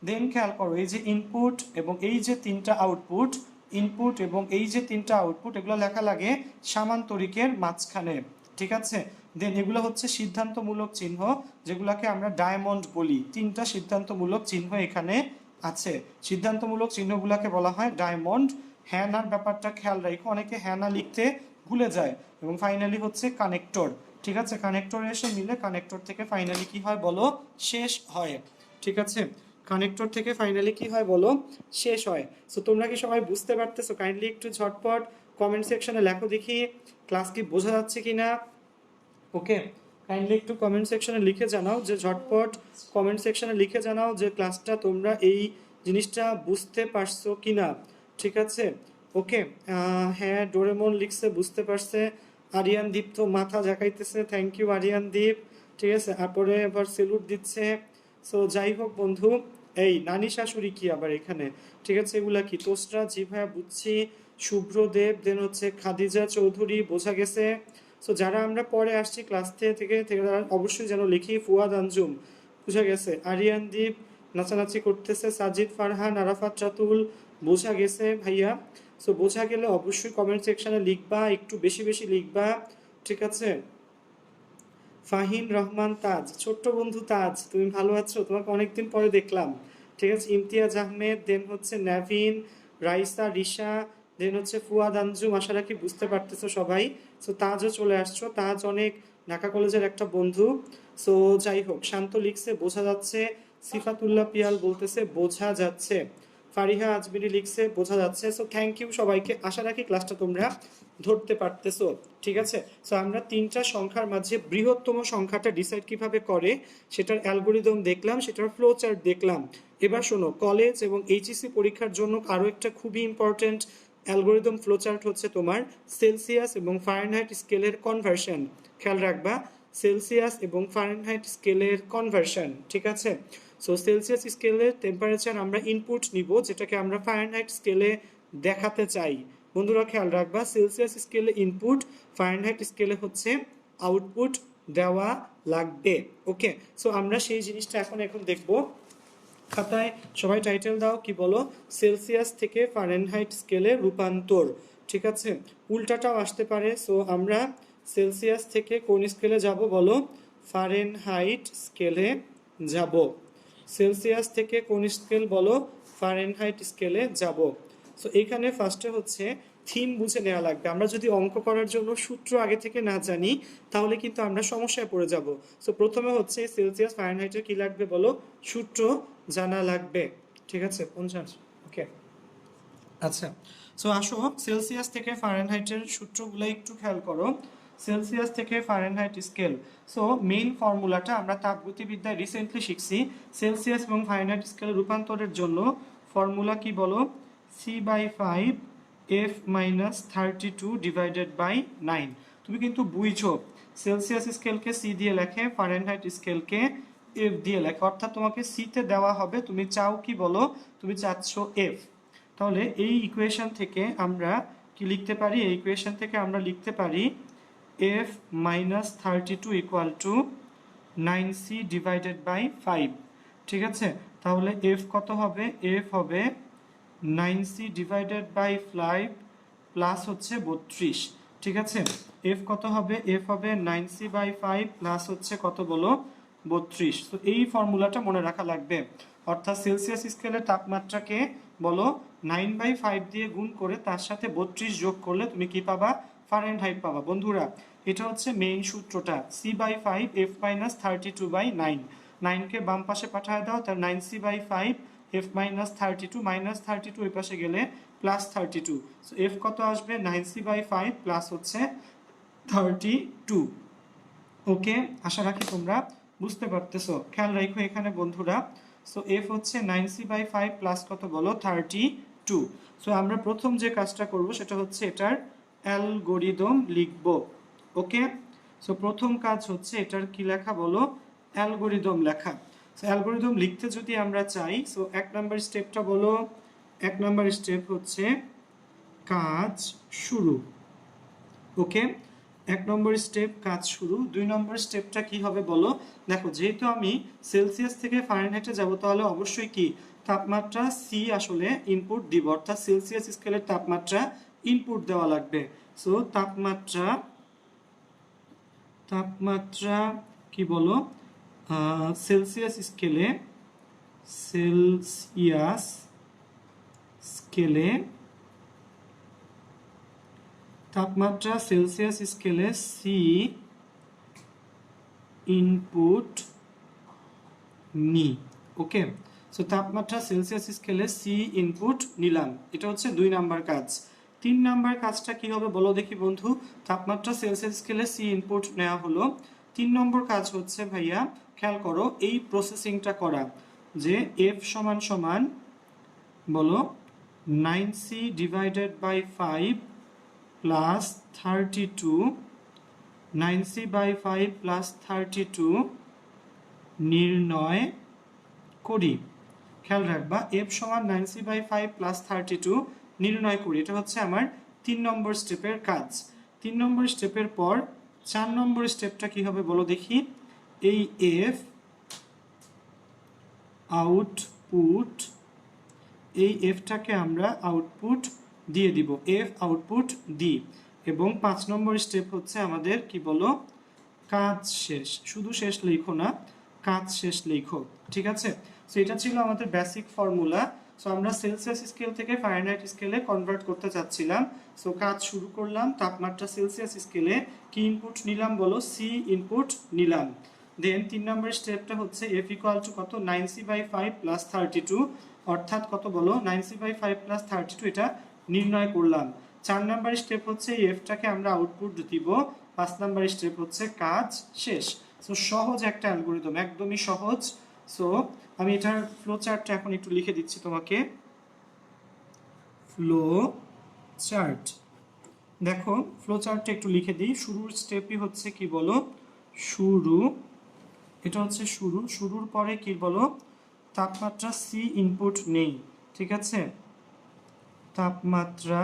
দেন খেয়াল করো, এই যে ইনপুট এবং এই যে তিনটা আউটপুট, ইনপুট এবং এই যে তিনটা আউটপুট, এগুলো লেখা লাগে সামান্তরিকের মাঝখানে, ঠিক আছে। দেন এগুলো হচ্ছে সিদ্ধান্তমূলক চিহ্ন, যেগুলোকে আমরা ডায়মন্ড বলি। তিনটা সিদ্ধান্তমূলক চিহ্ন এখানে আছে, সিদ্ধান্তমূলক চিহ্নগুলোকে বলা হয় ডায়মন্ড। হ্যাঁ নার ব্যাপারটা খেয়াল রাখো, অনেকে হ্যাঁ না লিখতে ভুলে যায়। এবং ফাইনালি হচ্ছে কানেক্টর, ঠিক আছে। কানেক্টরে এসে মিলে কানেক্টর থেকে ফাইনালি কি হয় বলো, শেষ হয়, ঠিক আছে। কানেক্টর থেকে ফাইনালি কি হয় বলো, শেষ হয়। সো তোমরা কি সবাই বুঝতে পারতেছো? কাইন্ডলি একটু ঝটপট কমেন্ট সেকশনে লেখো দেখি ক্লাস কি বোঝা যাচ্ছে কিনা, ওকে। কাইন্ডলি একটু কমেন্ট সেকশনে লিখে জানাও, যে ঝটপট কমেন্ট সেকশনে লিখে জানাও যে ক্লাসটা তোমরা এই জিনিসটা বুঝতে পারছো কিনা, ঠিক আছে, ওকে। হ্যাঁ ডোরেমন লিখছে বুঝতে পারছে, আরিয়ান দীপ তো মাথা ঝাঁকাইতেছে, থ্যাংক ইউ আরিয়ান দীপ, ঠিক আছে। তারপরে আবার সেলুট দিচ্ছে। সো যাই হোক বন্ধু, এই নানি শাশুড়ি কি আবার এখানে, ঠিক আছে, এগুলা কি তোসরা, জি ভাইয়া বুঝছি, শুভ্রদেব, দেন হচ্ছে খাদিজা চৌধুরী, বোঝা গেছে। সো যারা আমরা পরে আসছি ক্লাস থেকে তারা অবশ্যই যেন লিখি, ফুয়াদ আঞ্জুম, বোঝা গেছে, আরিয়ান দীপ নাচানাচি করতেছে, সাজিদ ফারহান, আরাফাত রাতুল, বোঝা গেছে ভাইয়া। সো বোঝা গেলে অবশ্যই কমেন্ট সেকশনে লিখবা, একটু বেশি বেশি লিখবা, ঠিক আছে। ফাহিম রহমান তাজ, ছোট্ট বন্ধু তাজ, তুমি ভালো আছো? তোমাকে অনেকদিন পরে দেখলাম, ঠিক আছে। ইমতিয়াজ আহমেদ, দেন হচ্ছে নাভিন, রাইসা, রিশা, দেন হচ্ছে ফুয়াদ আঞ্জুম, আশা রাখি বুঝতে পারতেছো সবাই। সো তাজও চলে আসছো, তাজ অনেক ঢাকা কলেজের একটা বন্ধু। সো যাই হোক, শান্ত লিখছে বোঝা যাচ্ছে, সিফাতুল্লাহ পিয়াল বলতেছে বোঝা যাচ্ছে, ফারিহা আজমিরি লিখছে বোঝা যাচ্ছে। সো থ্যাংক ইউ সবাইকে, আশা রাখি ক্লাসটা তোমরা ধরতে পারতেছো, ঠিক আছে। সো আমরা তিনটা সংখ্যার মাঝে বৃহত্তম সংখ্যাটা ডিসাইড কিভাবে করে সেটার অ্যালগোরিদম দেখলাম, সেটার ফ্লো চার্ট দেখলাম। এবার শোনো, কলেজ এবং এইচএসসি পরীক্ষার জন্য আরও একটা খুবই ইম্পর্টেন্ট অ্যালগোরিদম ফ্লো চার্ট হচ্ছে তোমার সেলসিয়াস এবং ফারেনহাইট স্কেলের কনভার্সন। খেয়াল রাখবা, সেলসিয়াস এবং ফারেনহাইট স্কেলের কনভার্সন, ঠিক আছে। সো সেলসিয়াস স্কেলের টেম্পারেচার আমরা ইনপুট নিব, যেটাকে আমরা ফারেনহাইট স্কেলে দেখাতে চাই। বন্ধুরা খেয়াল রাখবা, সেলসিয়াস স্কেলে ইনপুট, ফারেনহাইট স্কেলে হচ্ছে আউটপুট দেওয়া লাগবে, ওকে। সো আমরা সেই জিনিসটা এখন দেখব। খাতায় সবাই টাইটেল দাও, কি বলো, সেলসিয়াস থেকে ফারেনহাইট স্কেলে রূপান্তর, ঠিক আছে। উল্টাটাও আসতে পারে। সো আমরা সেলসিয়াস থেকে কোন স্কেলে যাব বলো, ফারেনহাইট স্কেলে যাব। সেলসিয়াস থেকে কোন স্কেল বলো, ফারেনহাইট স্কেলে যাব। সো এখানে ফার্স্টে হচ্ছে থিম বুঝে নেওয়া লাগবে। আমরা যদি অঙ্ক করার জন্য সূত্র আগে থেকে না জানি তাহলে কিন্তু আমরা সমস্যায় পড়ে যাব। সো প্রথমে হচ্ছে সেলসিয়াস ফারেনহাইটের কি লাগবে বলো, সূত্র জানা লাগবে, ঠিক আছে 50, ওকে। আচ্ছা, সো আসো সেলসিয়াস থেকে ফারেনহাইটের সূত্রগুলো একটু খেয়াল করো। সেলসিয়াস থেকে ফারেনহাইট স্কেল, সো মেইন ফর্মুলাটা আমরা তাপগতিবিদ্যায় রিসেন্টলি শিখছি। সেলসিয়াস এবং ফারেনহাইট স্কেলে রূপান্তরের জন্য ফর্মুলা কি বলো, C/5 F-32 ডিভাইডেড বাই 9। তুমি কিন্তু বুঝছো, সেলসিয়াস স্কেলকে সি দিয়ে লেখে, ফারেনহাইট স্কেলকে এফ দিয়ে লেখে, অর্থাৎ তোমাকে সিতে দেওয়া হবে, তুমি চাও কি বলো, তুমি চাচ্ছ এফ। তাহলে এই ইকুয়েশন থেকে আমরা কি লিখতে পারি, এই ইকুয়েশন থেকে আমরা লিখতে পারি F-32 equal to 9c divided by 5, ঠিক আছে। তাহলে এফ কত হবে, এফ হবে 9c ডিভাইডেড বাই 5 প্লাস হচ্ছে 32, ঠিক আছে। এফ কত হবে, এফ হবে 9c বাই 5 প্লাস হচ্ছে কত বলো, 32। তো এই ফর্মুলাটা মনে রাখা লাগবে, অর্থাৎ সেলসিয়াস স্কেলের তাপমাত্রাকে বলো 9/5 দিয়ে গুণ করে তার সাথে 32 যোগ করলে তুমি কি পাবা, ফারেনহাইট পাবা। বন্ধুরা এটা হচ্ছে মেইন সূত্রটা, c/5 f মাইনাস 32/9, 9কে বাম পাশে পাঠিয়ে দাও, তার 9c/5 f মাইনাস 32, মাইনাস 32 ওই পাশে গেলে প্লাস 32। সো এফ কত আসবে, 9c/5 প্লাস হচ্ছে 32। ওকে, আশা রাখি তোমরা বুঝতে পারতেছো। খেয়াল রাখো এখানে বন্ধুরা, সো এফ হচ্ছে 9c/5 প্লাস কত বলো, 32। সো আমরা প্রথম যে কাজটা করব সেটা হচ্ছে এটার অ্যালগরিদম লিখব। ওকে, সো প্রথম কাজ হচ্ছে এটার কি লেখা বলো, অ্যালগরিদম লেখা। সো অ্যালগরিদম লিখতে যদি আমরা চাই, সো 1 নাম্বার স্টেপটা বলো, 1 নাম্বার স্টেপ হচ্ছে কাজ শুরু। ওকে, 1 নম্বর স্টেপ কাজ শুরু। 2 নম্বর স্টেপটা কি হবে বলো, দেখো যেহেতু আমি সেলসিয়াস থেকে ফারেনহাইটে যাব, তাহলে অবশ্যই কি তাপমাত্রা সি আসলে ইনপুট দিব, অর্থাৎ সেলসিয়াস স্কেলের তাপমাত্রা ইনপুট দেওয়া লাগবে। সো তাপমাত্রা তাপমাত্রা কি বলো, সেলসিয়াস স্কেলে, সেলসিয়াস স্কেলে তাপমাত্রা সেলসিয়াস স্কেলে সি ইনপুট নি। ওকে, সো তাপমাত্রা সেলসিয়াস স্কেলে সি ইনপুট নিলাম, এটা হচ্ছে 2 নাম্বার কাজ। 3 নাম্বার কাজটা কি হবে বলো দেখি বন্ধু, তাপমাত্রা সেলসিয়াস স্কেলে সি ইনপুট নেওয়া হলো। 3 নম্বর কাজ হচ্ছে ভাইয়া খেয়াল করো এই প্রসেসিংটা করা, যে এফ সমান সমান বলো 9c divided by 5 plus 32, 9c/5 plus 32 নির্ণয় করি। খেয়াল রাখবা এফ সমান 9c/5 প্লাস 32 নির্ণয় করি, এটা হচ্ছে আমার 3 নম্বর স্টেপের কাজ। 3 নম্বর স্টেপের পর 4 নম্বর স্টেপটা কি হবে বলো দেখি, এই এফ আউটপুট, এই এফটাকে আমরা আউটপুট দিয়ে দিব, এফ আউটপুট দি। এবং 5 নম্বর স্টেপ হচ্ছে আমাদের কি বলো, কাজ শেষ। শুধু শেষ লিখো না, কাজ শেষ লিখো, ঠিক আছে। সো এটা ছিল আমাদের বেসিক ফর্মুলা। সো আমরা সেলসিয়াস স্কেল থেকে ফারেনহাইট স্কেলে কনভার্ট করতে চাচ্ছিলাম। সো কাজ শুরু করলাম, তাপমাত্রা সেলসিয়াস স্কেলে কি ইনপুট নিলাম বলো, সি ইনপুট নিলাম। দেন 3 নম্বর স্টেপটা হচ্ছে এফ ইকুয়াল টু কত, 9c/5 প্লাস 32, অর্থাৎ কত বলো 9c/5 প্লাস 32, এটা নির্ণয় করলাম। 4 নাম্বার স্টেপ হচ্ছে এফটাকে আমরা আউটপুট দিব। 5 নাম্বার স্টেপ হচ্ছে কাজ শেষ। সো সহজ একটা অ্যালগরিদম, একদমই সহজ। সো আমি এটার ফ্লো চার্টটা এখন একটু লিখে দিচ্ছি তোমাকে। ফ্লো চার্ট, দেখো ফ্লো চার্টটা একটু লিখে দিই। শুরুর স্টেপই হচ্ছে কি বলো, শুরু, এটা হচ্ছে শুরু। শুরুর পরে কি বলো, তাপমাত্রা সি ইনপুট নেই, ঠিক আছে। তাপমাত্রা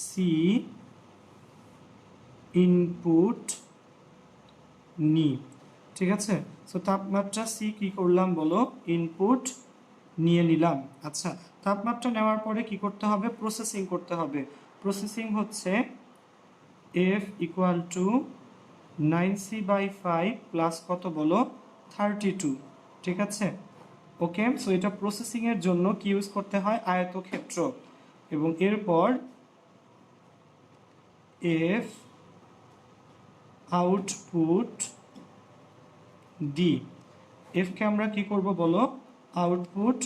সি ইনপুট নি, ঠিক আছে। সো তাপমাত্রা সি কি করলাম বলো, ইনপুট নিয়ে নিলাম। আচ্ছা, তাপমাত্রা নেওয়ার পরে কি করতে হবে, প্রসেসিং করতে হবে। প্রসেসিং হচ্ছে F equal to 9c/5 plus কত বলো, 32, ঠিক আছে। ওকে, সো এটা প্রসেসিং এর জন্য কি ইউজ করতে হয়, আয়তক্ষেত্র। এবং এরপর এফ আউটপুট ডি, এফকে আমরা কি করব বলো, আউটপুট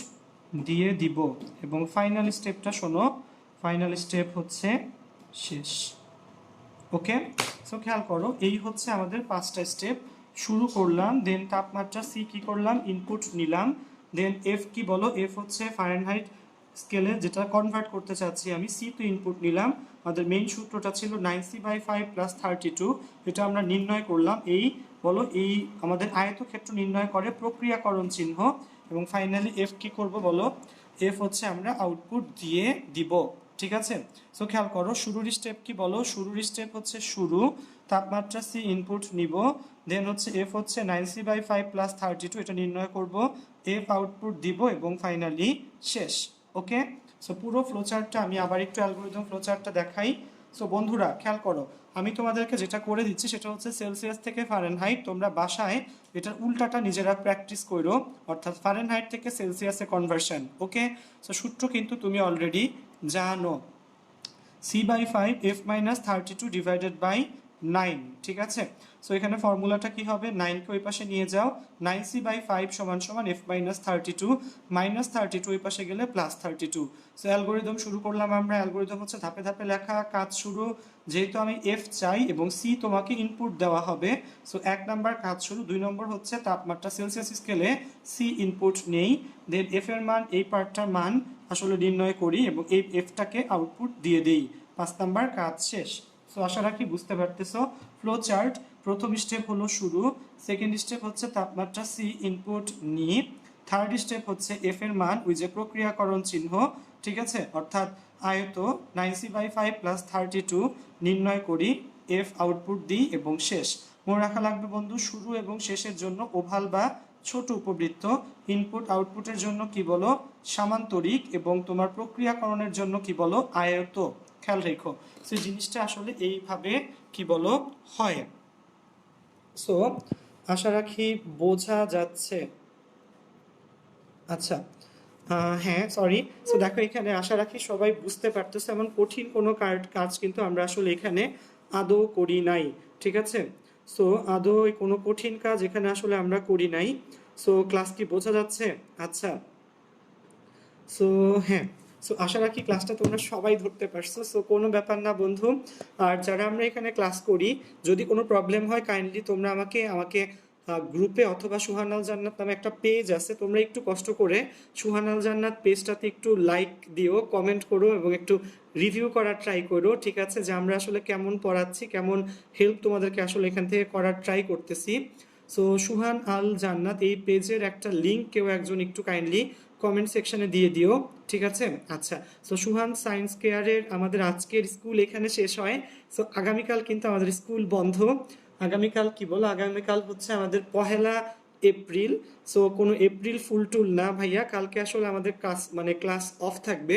দিয়ে দিব। এবং ফাইনাল স্টেপটা শোনো, ফাইনাল স্টেপ হচ্ছে শেষ। ওকে, সো খেয়াল করো এই হচ্ছে আমাদের 5টা স্টেপ। শুরু করলাম, দেন তাপমাত্রা সি কি করলাম, ইনপুট নিলাম। দেন এফ কি বলো, এফ হচ্ছে ফারেনহাইট স্কেলে যেটা কনভার্ট করতে চাচ্ছি আমি, সি তো ইনপুট নিলাম। আমাদের মেইন সূত্রটা ছিল 9c/5 প্লাস 32, এটা আমরা নির্ণয় করলাম। এই বলো এই আমাদের আয়তক্ষেত্র নির্ণয় করে প্রক্রিয়াকরণ চিহ্ন। এবং ফাইনালি এফ কি করব বলো, এফ হচ্ছে আমরা আউটপুট দিয়ে দিব, ঠিক আছে। সো খেয়াল করো শুরুর স্টেপ কি বলো, শুরুর স্টেপ হচ্ছে শুরু, তাপমাত্রা সি ইনপুট নিব, দেন হচ্ছে এফ হচ্ছে 9c/5 প্লাস 32 এটা নির্ণয় করব, এফ আউটপুট দিব এবং ফাইনালি শেষ। ওকে, সো পুরো ফ্লোচার্টটা আমি আবার একটু অ্যালগরিদম ফ্লোচার্টটা দেখাই। সো বন্ধুরা খেয়াল করো, আমি তোমাদেরকে যেটা করে দিচ্ছি সেটা হচ্ছে সেলসিয়াস থেকে ফারেনহাইট, তোমরা বাসায় এটার উল্টাটা নিজেরা প্র্যাকটিস করো, অর্থাৎ ফারেনহাইট থেকে সেলসিয়াসে কনভার্সন। ওকে, সো সূত্র কিন্তু তুমি অলরেডি জানো, c/5 f-32 ডিভাইডেড বাই 9, ঠিক আছে। সো এখানে ফর্মুলাটা কি হবে, 9কে ওই পাশে নিয়ে যাও, 9c/5 সমান সমান f-32, -32 ওই পাশে গেলে +32। সো অ্যালগরিদম শুরু করলাম আমরা। অ্যালগরিদম হচ্ছে ধাপে ধাপে লেখা, কাজ শুরু। যেহেতু আমি f চাই এবং c তোমাকে ইনপুট দেওয়া হবে, সো 1 নাম্বার কাজ শুরু। 2 নম্বর হচ্ছে তাপমাত্রা সেলসিয়াস স্কেলে c ইনপুট নেই, দেন f এর মান, এই পার্টটার মান আসলে নির্ণয় করি এবং এই এফটাকে আউটপুট দিয়ে দেই। 5 নাম্বার কাজ শেষ। সো আশা রাখি বুঝতে পারতেছো। ফ্লো চার্ট, প্রথম স্টেপ হলো শুরু, সেকেন্ড স্টেপ হচ্ছে তাপমাত্রা সি ইনপুট নিই, থার্ড স্টেপ হচ্ছে এফ এর মান, ওই যে প্রক্রিয়াকরণ চিহ্ন, ঠিক আছে, অর্থাৎ আয়ত 9c/5 প্লাস 32 নির্ণয় করি, এফ আউটপুট দিই এবং শেষ। মনে রাখা লাগবে বন্ধু, শুরু এবং শেষের জন্য ওভাল বা ছোট উপবৃত্ত, ইনপুট আউটপুটের জন্য কি বলো সামান্তরিক, এবং তোমার প্রক্রিয়াকরণের জন্য কি বলো আয়ত। খেয়াল রেখো, সেই জিনিসটা আসলে এইভাবে কি বলো হয়। সো আশা রাখি বোঝা যাচ্ছে। আচ্ছা, হ্যাঁ সরি। সো দেখো এখানে আশা রাখি সবাই বুঝতে পারতেছে, এমন কঠিন কোনো কাজ কিন্তু আমরা আসলে এখানে আদৌ করি নাই, ঠিক আছে। সো আদৌ কোনো কঠিন কাজ এখানে আসলে আমরা করি নাই। সো ক্লাস কি বোঝা যাচ্ছে? আচ্ছা, সো হ্যাঁ, সো আশা রাখি ক্লাসটা তোমরা সবাই ধরতে পারছো। সো কোনো ব্যাপার না বন্ধু। আর যারা আমরা এখানে ক্লাস করি, যদি কোনো প্রবলেম হয় কাইন্ডলি তোমরা আমাকে আমাকে গ্রুপে অথবা সুহানাল জান্নাত নামে একটা পেজ আছে, তোমরা একটু কষ্ট করে সুহানাল জান্নাত পেজটাতে একটু লাইক দিও, কমেন্ট করো এবং একটু রিভিউ করার ট্রাই করো, ঠিক আছে, যে আমরা আসলে কেমন পড়াচ্ছি, কেমন হেল্প তোমাদেরকে আসলে এখান থেকে করার ট্রাই করতেছি। সো সুহান আল জান্নাত এই পেজের একটা লিঙ্ক কেউ একজন একটু কাইন্ডলি কমেন্ট সেকশনে দিয়ে দিও, ঠিক আছে। আচ্ছা, সো সুহান সায়েন্স কেয়ারের আমাদের আজকের স্কুল এখানে শেষ হয়। সো আগামীকাল কিন্তু আমাদের স্কুল বন্ধ। আগামীকাল কি বলো, আগামীকাল হচ্ছে আমাদের 1 এপ্রিল। সো কোনো এপ্রিল ফুল টুল না ভাইয়া, কালকে আসলে আমাদের ক্লাস মানে ক্লাস অফ থাকবে,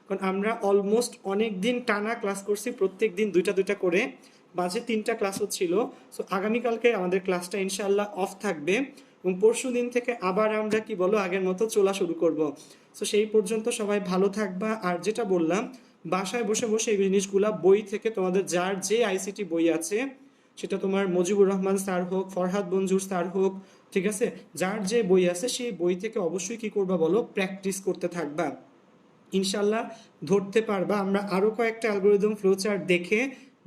কারণ আমরা অলমোস্ট অনেক দিন টানা ক্লাস করছি, প্রত্যেক দিন দুইটা দুইটা করে, মাঝে 3টা ক্লাস হচ্ছিল। সো আগামীকালকে আমাদের ক্লাসটা ইনশাল্লাহ অফ থাকবে এবং পরশু দিন থেকে আবার আমরা কি বলো আগের মতো চলা শুরু করব। সো সেই পর্যন্ত সবাই ভালো থাকবা। আর যেটা বললাম, বাসায় বসে বসে এই জিনিসগুলা বই থেকে তোমাদের যার যে আইসিটি বই আছে, সেটা তোমার মুজিবুর রহমান স্যার হোক, ফরহাদ মঞ্জুর স্যার হোক, ঠিক আছে, যার যে বই আছে সেই বই থেকে অবশ্যই কি করবা বলো প্র্যাকটিস করতে থাকবা, ইনশাল্লাহ ধরতে পারবা। আমরা আরো কয়েকটা অ্যালগরিদম ফ্লোচার্ট দেখে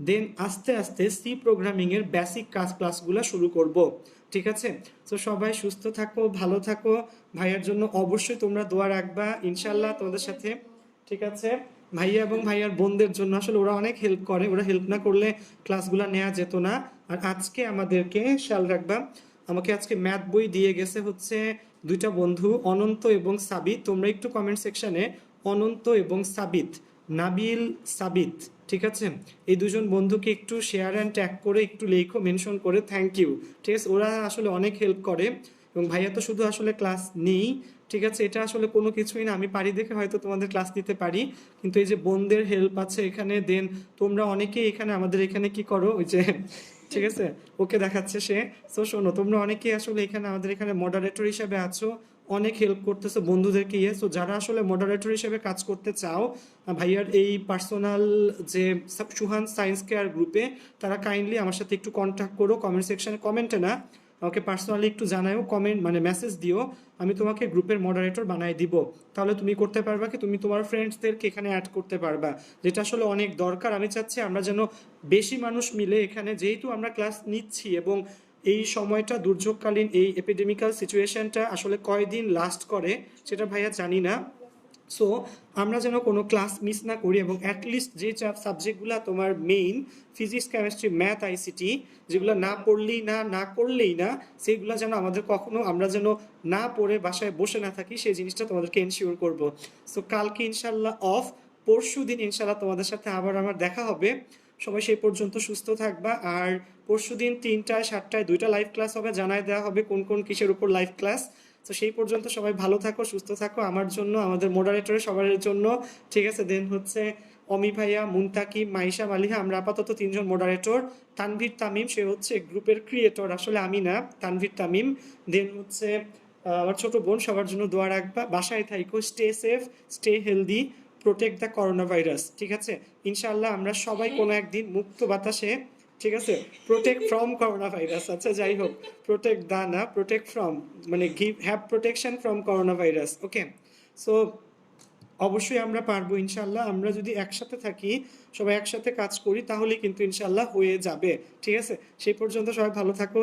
দেন আস্তে আস্তে সি প্রোগ্রামিং এর বেসিক কাজ ক্লাসগুলো শুরু করব, ঠিক আছে। তো সবাই সুস্থ থাকো, ভালো থাকো, ভাইয়ার জন্য অবশ্যই তোমরা দোয়া রাখবা, ইনশাল্লাহ তোমাদের সাথে, ঠিক আছে। ভাইয়া এবং ভাইয়ার বোনদের জন্য আসলে ওরা অনেক হেল্প করে, ওরা হেল্প না করলে ক্লাসগুলো নেওয়া যেত না। আর আজকে আমাদেরকে খেয়াল রাখবা, আমাকে আজকে ম্যাথ বই দিয়ে গেছে হচ্ছে 2টা বন্ধু, অনন্ত এবং সাবিত। তোমরা একটু কমেন্ট সেকশনে অনন্ত এবং সাবিত, নাবিল সাবিত, ঠিক আছে, এই দুজন বন্ধুকে একটু শেয়ার অ্যান্ড ট্যাগ করে একটু লেখো, মেনশন করে, থ্যাংক ইউ, ঠিক আছে। ওরা আসলে অনেক হেল্প করে এবং ভাইয়া তো শুধু আসলে ক্লাস নেই, ঠিক আছে, এটা আসলে কোনো কিছুই না, আমি পারি দেখে হয়তো তোমাদের ক্লাস দিতে পারি, কিন্তু এই যে বোনদের হেল্প আছে এখানে, দেন তোমরা অনেকেই এখানে আমাদের এখানে কি করো, ওই যে ঠিক আছে, ওকে দেখাচ্ছে সে। সো শোনো, তোমরা অনেকেই আসলে এখানে আমাদের এখানে মডারেটর হিসেবে আছো, অনেক হেল্প করতেছো বন্ধুদেরকে ইয়ে। সো যারা আসলে মডারেটর হিসেবে কাজ করতে চাও ভাইয়ার এই পার্সোনাল যে সুহান সায়েন্স কেয়ার গ্রুপে, তারা কাইন্ডলি আমার সাথে একটু কন্ট্যাক্ট করো, কমেন্ট সেকশনে, কমেন্টে না, আমাকে পার্সোনালি একটু জানাও, কমেন্ট মানে মেসেজ দিও, আমি তোমাকে গ্রুপের মডারেটর বানাই দিব। তাহলে তুমি করতে পারবা কি, তুমি তোমার ফ্রেন্ডসদেরকে এখানে অ্যাড করতে পারবা, যেটা আসলে অনেক দরকার। আমি চাচ্ছি আমরা যেন বেশি মানুষ মিলে এখানে, যেহেতু আমরা ক্লাস নিচ্ছি এবং এই সময়টা দুর্যোগকালীন এই এপিডেমিক্যাল সিচুয়েশনটা আসলে কয়দিন লাস্ট করে সেটা ভাইয়া জানি না। সো আমরা যেন কোনো ক্লাস মিস না করি এবং অ্যাটলিস্ট যে সাবজেক্টগুলো তোমার main, physics, chemistry, math, ICT, যেগুলো না পড়লেই না, না করলেই না, সেইগুলো যেন আমাদের কখনো আমরা যেন না পড়ে বাসায় বসে না থাকি, সেই জিনিসটা তোমাদেরকে এনশিওর করব। সো কালকে ইনশাল্লাহ অফ, পরশুদিন ইনশাল্লাহ তোমাদের সাথে আবার আমার দেখা হবে। সবাই সেই পর্যন্ত সুস্থ থাকবা। আর পরশুদিন 3টায় 7টায় 2টা লাইভ ক্লাস হবে, জানায় দেওয়া হবে কোন কোন কিসের উপর লাইভ ক্লাস। তো সেই পর্যন্ত সবাই ভালো থাকো, সুস্থ থাকো, আমার জন্য, আমাদের মডারেটরের সবার জন্য। ঠিক আছে, দেন হচ্ছে অমি ভাইয়া, মুনতাকি, মাইশা, মালিহা, আমরা আপাতত 3জন মডারেটর। তানভীর তামিম, সে হচ্ছে গ্রুপের ক্রিয়েটর, আসলে আমি না, তানভীর তামিম। দেন হচ্ছে আমার ছোট বোন, সবার জন্য দোয়া রাখবা। বাসায় থাইকো, stay safe, stay healthy, protect the corona virus. ঠিক আছে, ইনশাআল্লাহ আমরা সবাই কোনো একদিন মুক্ত বাতাসে, ঠিক আছে, প্রোটেক্ট ফ্রম করোনা ভাইরাস, আচ্ছা যাই হোক, প্রোটেক্ট দা না, প্রোটেক্ট ফ্রম, মানে give, have protection from corona virus. Okay, so অবশ্যই আমরা পারবো ইনশাল্লাহ। আমরা যদি একসাথে থাকি, সবাই একসাথে কাজ করি, তাহলেই কিন্তু ইনশাল্লাহ হয়ে যাবে। ঠিক আছে, সেই পর্যন্ত সবাই ভালো থাকো।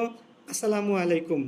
আসসালামু আলাইকুম।